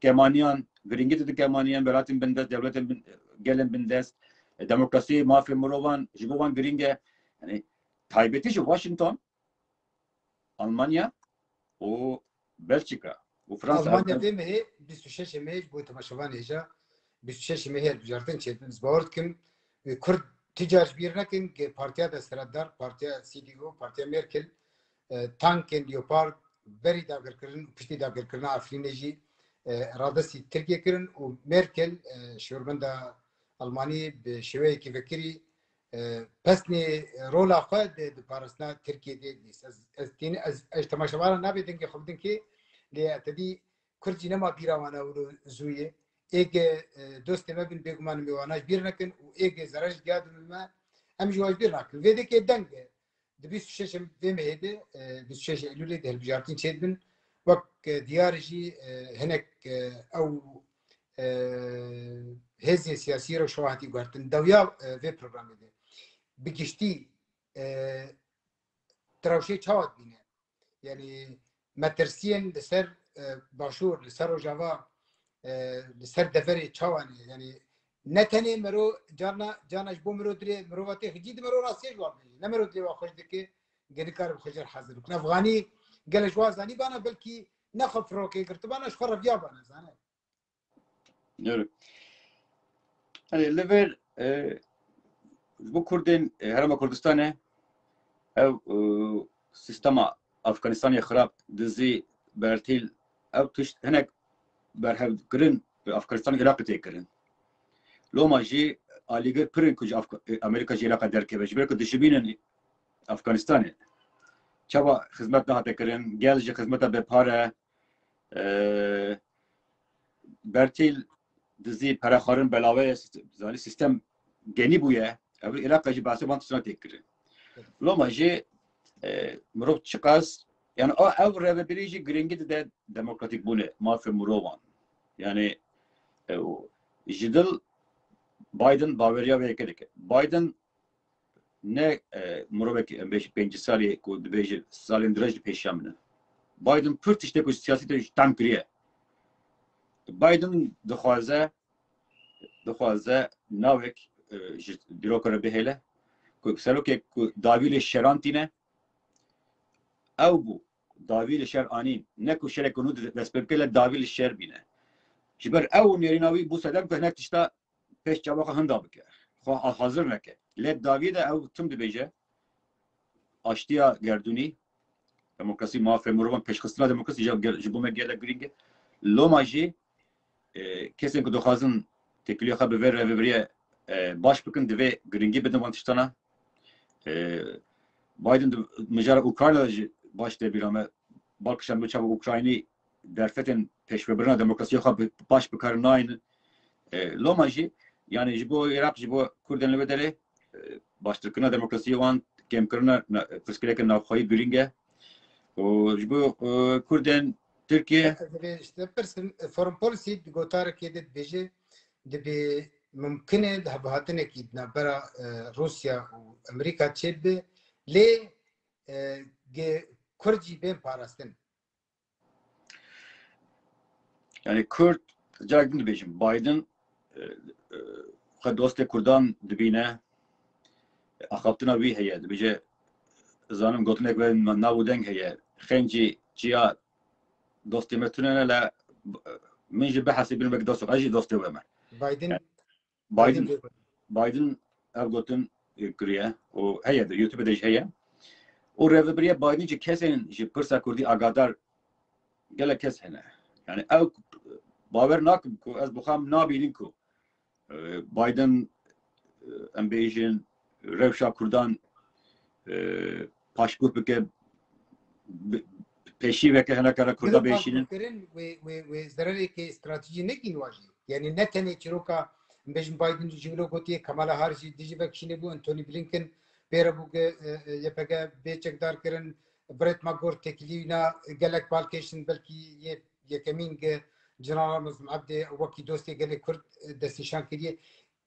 Kemaniyan Gringe de Kemaniyan velatın bindes devletin gelen bindes demokrasi mafya murovan jibovan Gringe yani taybeti Washington Almanya o Belçika o Fransa Almanya demeyi 26 Emeği bu tamaşavan heja 26 Emeği bijartın çetiniz bağırt kim Kürt ticar bir nekin ki partiya da sıradar partiya CDU partiya Merkel tanken Leopard beri dagirkirin pişti dagirkirin Afrineci radası Türkiye kirin o Merkel şurbanda Almanya şeveye ki vekiri pesni rola xwe de parasna Türkiye'de ez temaşavana nabedin ki xubdin ki le tedi Kürtçi nema biravana zuye ege doste mebin beguman mewanaj bir nekin u ege zaraj gadın me em jwaj bir nekin ve de ki denge de 26 ve mehede 26 Eylül'de helbijartin çedbin vak diyarji henek ev hezi siyasi رو شواهدی گرتن دویا و پروگرامی ده بگشتی تراوشی چاوت بینه یعنی مترسین لسر باشور لسر روجاوا لسر دفری چاوانی یعنی نتنی مرو جانش بو مرو دری مرو واتی خجید مرو راسیج وارد نه مرو دری واخوش دکی گنکار بخجر حاضر کن افغانی گلش وازانی بانا بلکی نخف روکی کرد بانا شخرف یا بانا زانه evet hani lever bu Kurdin herama Kurdistan'e ev sistema Afganistan'ya xarab dizi bertil ev tuş henek berhev kirin Afganistan Irak'ı tekirin loma ji aligir pirin kuj Amerika ji Irak'a derkebe belki dişibinin Afganistan'ı çaba hizmet daha tekirin gelce hizmete bepare bertil dizi paraxarın belave zali sistem geni buye ev Irak'a ji bahse bantısına tekirin Loma jî mirov çıkas yani o ev revebirî jî giringî de demokratik bûne mafê mirovan. Yani ji dil Biden baveriya vêyekê dike. Biden ne mirovekî em bêjî 5 salê ku dibêje salên dirêj pêşiya min e. Biden pir tiştek ku siyasî ji tam kiriye. Biden dixwaze navek ji dîrokara bihêle ku serokek ku dawî lê şeran tîne ew bû dawî li şer anîn ne ku şerek nû destpêkirle dawî li şer bîne. Ji ber ew nêrîna wî bû sedem ku hinek tişta pêş çawaxa hinda bike. Xwe hazir neke. Lê dawî de ew tim dibêje aştiya gerdûnî demokrasî mafê mirovan pêşxistina demokrasî ji bo me gelek giring e. Loma jî kesên ku dixwazin têkiliya xwe bi vê reveberiye baş bikin divê giringî bidin wan tiştana. Biden mijara Ukrayna jî baş tê bîra me balkişan bi çava Ukraynî derfetên pêşvebirina demokrasiyê xwe baş bikarin nayînin. Loma jî yani ji bo Iraq ji bo Kurdên li vê derê baştirkirina demokrasiyê wan kêmkirina pirsgirêkên navxweyî girîng e. û ji bo Kurdên Tirkiye işte person foreign policy gotarekê de dibêje dibê mumkin e hevhatinekî navbera Rusya û Amerîka çêbe lê Kurd jî bên parastin. Yani Kürt carek din dibêjim Biden xwe dostê Kurdan dibîne axaftina wî heye dibêje zanim gotinek ve nav û deng heye xencî çiya dostê me tune le min jî behesî bin wek dost ez jî dostê we me. Biden ev gotin kiriye û heye de YouTube de jî heye û reveberiya Biden jî kesên ji pirsa Kurdî agadar gelek kes hene. Yani ew bawer nakim ku ez bixwam nabînin ku Biden em bêjin rewşa Kurdan paşgûh bike pêşî veke hinekara Kurda bêşînin. Wê zererêkê stratejî nekin wa jî. Yani ne tenê çîroka bêjin Biden jî wilo gotiye Kamala Harris dijî vekişînê bû Anthony Blinken pêre bû YPG bêçekdar kirin Brett McGurk tekilîna gelek balkêşin belkî yekemîn General Muslim Abdê wekî dostê gelek Kurd destnîşan kiriye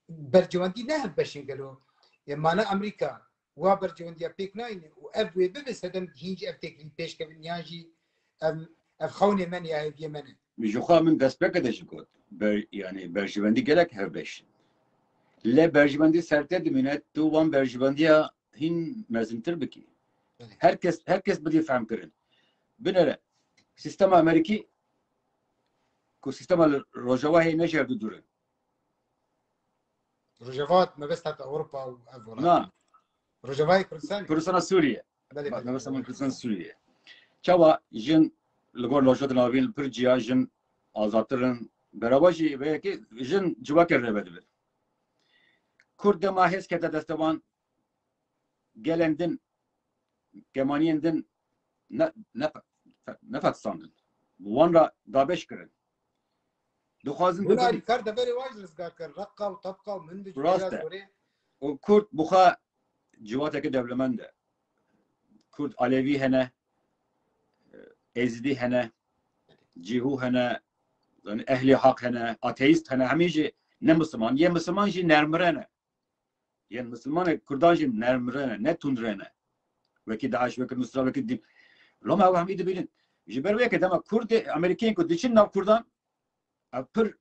bercewendî ne hev beşin gelo mane Amerîka wa bercewendiya pêk nayîne û ev wê bibe sedem hîn jî ev teklîf pêşkevin yan jî ev xewnê me ya hêviye me ne. Ji xwe min destpêke de jî got yani berjivendî gelek hev beşin. Lê berjivendî sertê dimîne tu wan berjivendiya hîn mezintir bikî. Herkes bidî fehm kirin. Binêre sistema Amerîkî ku sistema Rojavayê neşerdû durin. Rojavat mebest heta Avrupa û ev welat. Na. Rojavayê Kurdistan. Kurdistana Sûriye. Mebesta min Kurdistan Sûriye. Çawa jin li gor lojatên avîn pir ciya jin azadtirin berava jî vêyekê jin civakê rêve dibin. Kurd dema hêz kete destevan gelên din kemaniyên din nefetistandin. Wan ra dabeş kirin. Dixwazin Bunlar kar deverê waj rizgar kir. Reqqa û tebqa û min bi Rast e. û Kurd bixwe ciwatekî dewlemend e. Kurd Alevî hene, Ezidî hene, Cîhû hene, Ehlî Haq hene, ateîst hene, hemî jî ne Müslüman. Yê Müslüman jî nermire ne. Yên Müslüman Kurdan jî nermire ne, ne tundire ne. Wekî Daeş, wekî Nusra, wekî dîm. Loma ew hemî dibînin. Ji ber wê dema Kurdê Amerîkayên ku diçin nav Kurdan ew pir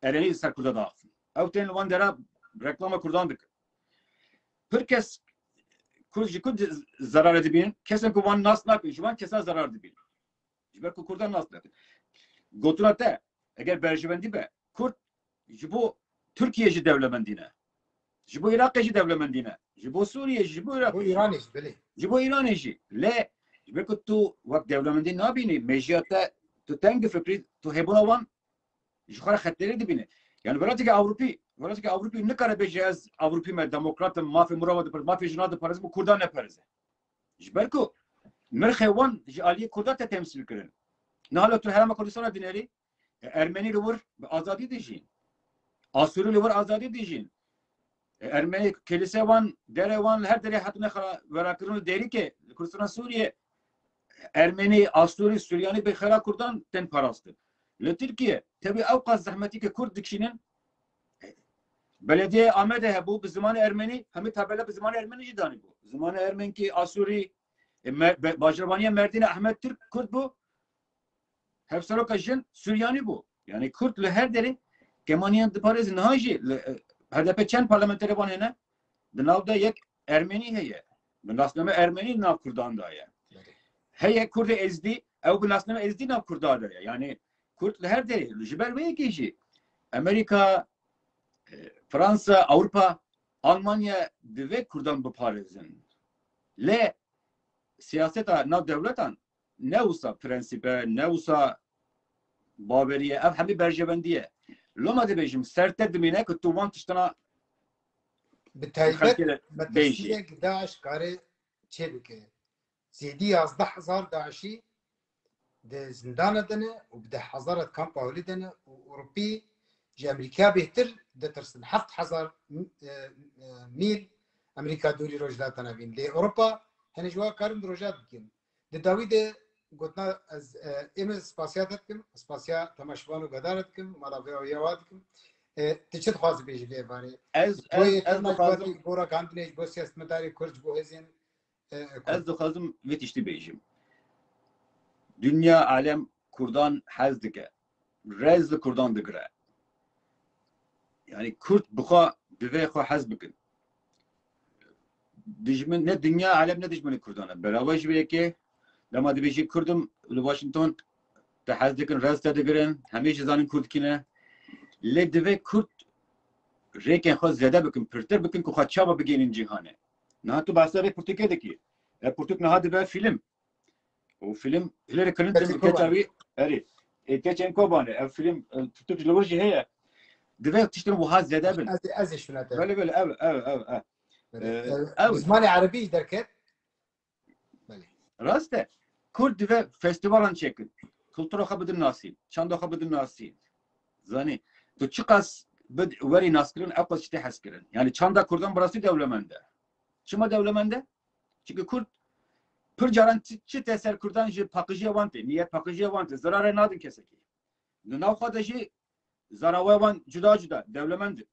erenî ser Kurda daxin. Ew tên li wan dera reklama Kurdan dikin. Pir kes Kurd ji ku zarar dibînin, kesên ku wan nas nakin, ji wan kesan zarar dibînin. Ji ber ku Kurdan nas nakin. Gotina te eger berjivendî be Kurd ji bo Türkiye jî dewlemendî ne. Ji bo Iraqê jî dewlemendî ne. Ji bo Sûriye jî bo Iraqê. Bu İranê jî belê. Ji bo Îranê jî. Lê ji ber ku tu wek dewlemendî nabînî mejiya te tu teng fikrî tu hebûna wan ji xwe re xetlerê dibîne. Yani welatekî Ewropî nikare bêje ez Ewropî me demokratim mafê mirova dipir mafê jina diparizim û Kurdan neparize. Ji ber ku mirxê wan ji aliyê Kurda te temsîl kirin. Nihala tu Herêma Kurdistana dinêrî Ermenî li wir bi azadî dijîn. Asûrî li wir azadî dijîn. Ermeni kilise van, dere van, her dere hatine verakırını deri ki Kurdistan Suriye Ermeni, Asturi, Süryani bir khara Kurdan ten parastı. Le Türkiye tabi avkaz zahmeti ki Kurd dikişinin belediye Ahmet'e bu zamanı Ermeni, hem tabela bir zamanı Ermeni cidani bu. Zamanı Ermeni ki Asuri, Bajrabaniye Merdine Ahmet Türk Kurd bu. Hepsaro kaşın Süryani bu. Yani Kürtle her deri kemaniyen de Paris naji HDP çen parlamentere ban hene navda yek Ermeni heye. Nasname Ermeni nav Kurdan da ya. Heye Kurde ezdi, ev nasname ezdi nav Kurdan da ya. Yani Kürtle her deri jiber ve yekişi. Amerika, Fransa, Avrupa, Almanya ve Kurdan bu Paris'in. Le siyaseta nav devletan ne olsa prensibe, ne olsa Baberiye, ev hemi berjevendiye. Loma de bejim, serte dimine ki tu van tiştana بتایبەت بەتەفسیرێک داعش کارێ چێ بکە زێدی 11,000 داعشی دە زندانە دەنێ و بدە حەزارت کامپا هەولێ دەنێ و ئوروپی ji ئەمریکا بێتر دەترسن 7,000 میل ئەمریکا دووری ڕۆژدا تەنەبین لێ ئەوروپا هەنێ جوا کارم ڕۆژات بکەن دە داوی دێ گوتنا ئێمە سپاسیا دەکەم سپاسیا تەماشوان و گەدارت بکەم ماڵاوێەوە دکەم تچت خوازی بیجی لیباره. از دخوازم بورا کاندنیج با سیاست مداری کرد با هزین. از دخوازم ویتشتی بیجیم. دنیا عالم کردان حز دکه. رز کردان دکره. Yani Kürt buğa düve xo haz bikin. Dijmin ne dünya alem ne dijmin Kurdana. Beraber jibe ki lama dibêjî Kurdim li Washington te hez dikin rez te digirin hemê jî zanin Kurdkine. Lê divê Kurd rêkên xwe zêde bikin, pirtir bikin ku xwe çawa bigênin cîhanê. Niha tu behsa vê Pirtûkê dikî. Ev Pirtûk niha dibe film. O film Hillary Clinton keçavî erê. Keçên Kobanê ev film Pirtûk ji li wir jî heye. Divê tiştin wiha zêde bin. Ez şuna te. Belê belê ev. Zmanê Erebî derket. Belê. Rast e. Kurd divê festivalan çekin. Kultura xwe bidin nasîn. Çanda xwe bidin nasîn. Zanî tu çi qas werî naskirin ew qas tiştê hez kirin. Yani çanda Kurdan birastî dewlemend e. Çima dewlemend e? Çünkü Kurd pir caran çi te ser Kurdan ji paqijîya wan tê. Niyet paqijîya wan tê. Zirarê nadin kesekî. Di nav xwe de jî zarawe wan cuda cuda dewlemend in.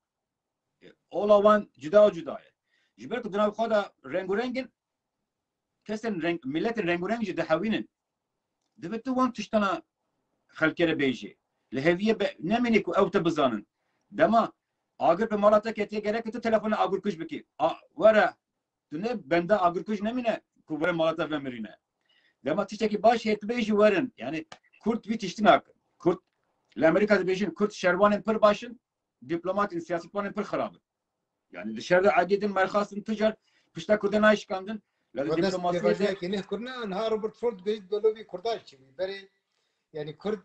Ola wan cuda cuda ye. Ji ber ku di nav xwe de rengûrengin kesên milletin rengûreng jî dihewînin. Divê tu wan tiştana xelkê re bêjî. Li hêviyê nemînî ku ew te bizanin. Dema agir bi mala te ketiye gerek tu telefona agirkuj bikî. Were tu ne bende agirkuj nemîne ku were mala te vemirîne. Dema tiştekî baş hê tu bêjî werin. Yani Kurd wî tiştî nakin. Kurd li Amerîka dibêjin Kurd şervanên pir başin, diplomatên siyasetwanên pir xirab in. Yani dışarıda agidin merxasın ticar pişta Kurdên ayşkandin. Diplomasiyê ne Kurdna ha Robert Ford bêjî dolobî Kurdaş çivî. Berê yani Kurd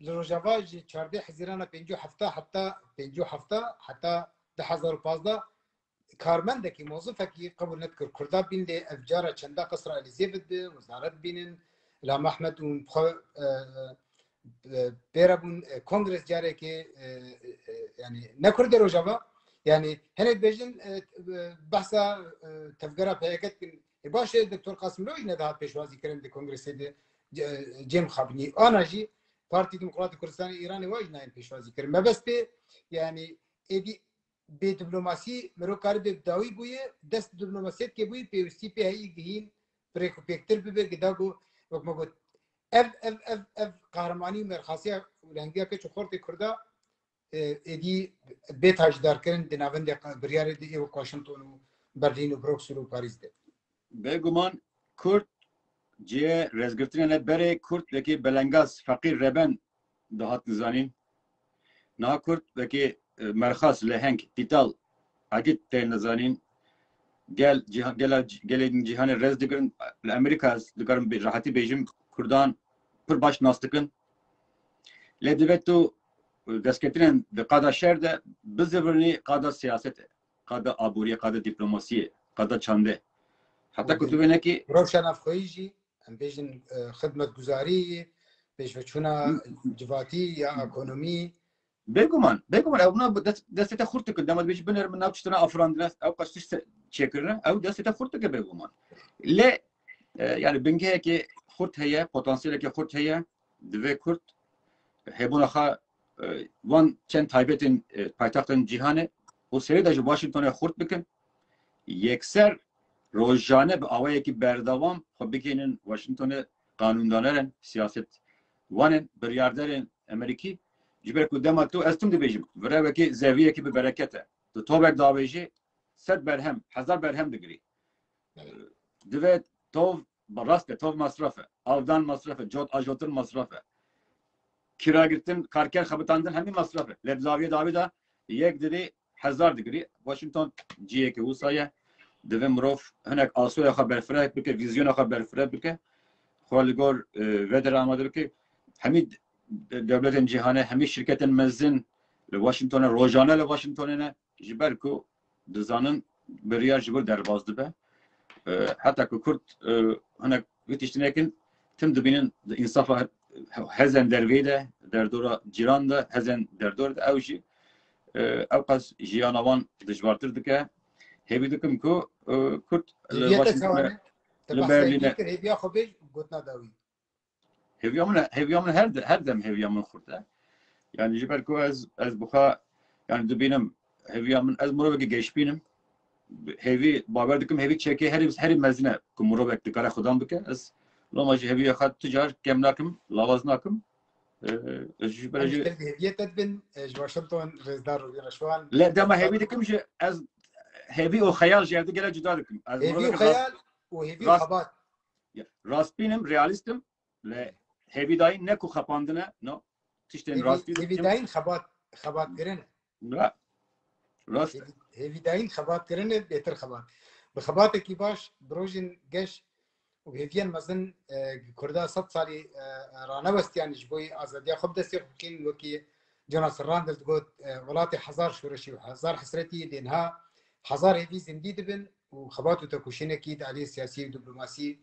Rojava ji 14 Hezirana 5 hafta 5 hafta hatta 10,015 karmendekî mozifekî qebul nekir. Kurda bin lê ev cara çenda qesra Elizabeth bi wizaret bînin la Mehmet û pêra bûn kongres carekê yani ne Kurd Rojava yani hinek bêjin behsa tevgera peyeket bin baş Doktor Qasım Loî ne daha pêşwazî kirin di kongresê de Cem Xabnî ana jî Parti Demokratik Kurdistanê İranê waj nayên pêşwazî kirin. Me bes pê yani êdî bê diplomasî mirov karî bê dawî bûye dest diplomasiyet kê bûye pêwîstî pê heyî gihîn pirêk û pêktir bibe gida got wek me got ev qahremanî merxasiya lengiya keç û xortê Kurda êdî bê tajdar di navendê biryarê de êwek Washington û Berlin û Bruxelles û Parîs de. Bêguman Kurd ciye rezgirtinê berê Kurd vekî belengaz feqîr reben dihat nizanîn. Niha Kurd vekî merxas leheng pîtal agit tê nizanîn. Gelên cîhanê rez dikirin li Amerîka dikarin bi rahatî bêjim Kurdan pir baş nas dikin. Lê divê tu destketinên di qada şer de bizivirînî qada siyasetê, qada abûriyê, qada diplomasiyê, qada çandê. Heta ku tu venekî Rewşa navxweyî jî em bêjin xidmetguzarî pêşveçûna civatî ya ekonomî بگومان اونا دست تا خورد کن داماد بیش بنر من نبچتنا افراندنا او قصدش چکرنا او دست تا خورد که بگومان ل yani bence ki kurt heye potansiyel ki kurt heye dve kurt hebuna kha van çen taybetin paytaxtın cihane o seri de Washington'a kurt bikin yekser rojane be avaya ki berdavam xabikinin Washington'a kanundanların siyaset vanın bir yerlerin Ameriki jiber ku demat tu estum de bejim vere ki zeviye ki bir berekete tu tobek daveji set berhem hazar berhem digri dve tov baraspe tov masrafı avdan masrafı jot ajotun masrafı kira gittin karker xabitandın hemi masrafı ledlaviye davida yek dedi hazar digri Washington ciye ki usaya dve mrof henek asuya haber fre bike vizyona haber fre bike xwaligor veder amadır ki hemi devletin cihane hemi şirketin mezzin Washington'a rojane le Washington'a jiber ku dizanın bir yer jibur derbazdı be hatta ku Kurt henek bitiştinekin tüm dibinin insafa hezen derveyde derdora ciran da hezen derdor da evji evqas jiyanavan dijvartır dike hevi dikim ku Kurt Washington'a Berlin'e heviya xwe gotna dawi heviyamun her dem heviyamun kurda yani jiber ku ez buxa yani dibinim heviyamun ez muroveki geçbinim hevi baber dikim hevi çeke her mezine ku murovek dikara xudan bike ez lamaji hevi xat ticar kemnakim lavaznakim jiber هویت بین واشنگتن رزدار و رشوان لا dema hevi dikim ji ez hevi o xayal jevde gele cuda dikim هوی خیال و هوی خبات raspinim realistim le hevi dayın ne ku xapandine no tişten raspinim هوی داین خبات گرن la rast هوی داین خبات گرن بهتر خبات به خبات کی باش بروجن گش و هویان مثلا کردا 100 سالی رانه وستیان جبوی آزادیا خود دستی حکیم وکی جناس راندل گفت ولات هزار شورشی و هزار حسرتی دینها هزار هوی زندگی دبن و خبات و تکوشینه کی علی سیاسی و دیپلماسی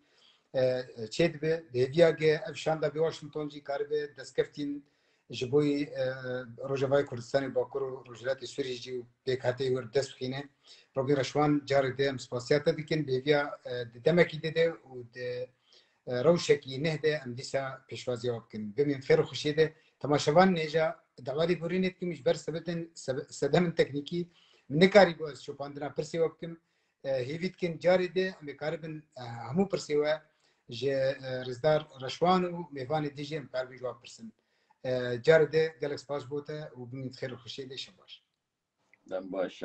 چید به هویاگه افشان دا به واشنگتن جی کاربه دستکفتین جبوی روجوای کردستان باکور و روجلات سوریه جی بکاتی ور دست خینه روبی رشوان جاری دم سپاسیات دیکن بیویا دمکی دیده و روشکی نهده ام دیسا پیشوازی آبکن ببین خیر و خوشیده تماشاوان نیجا دعوالی بورینت کمیش بر سدم تکنیکی نکاری باز شوپاندنا پرسی آبکن هیوید کن جاری ده ام کاربن همو پرسیوه جه رزدار رشوان و میوان دیجی ام کاربی جواب پرسن جاری ده گلکس پاس بوده و ببین خیر و خوشیده شباش دم باش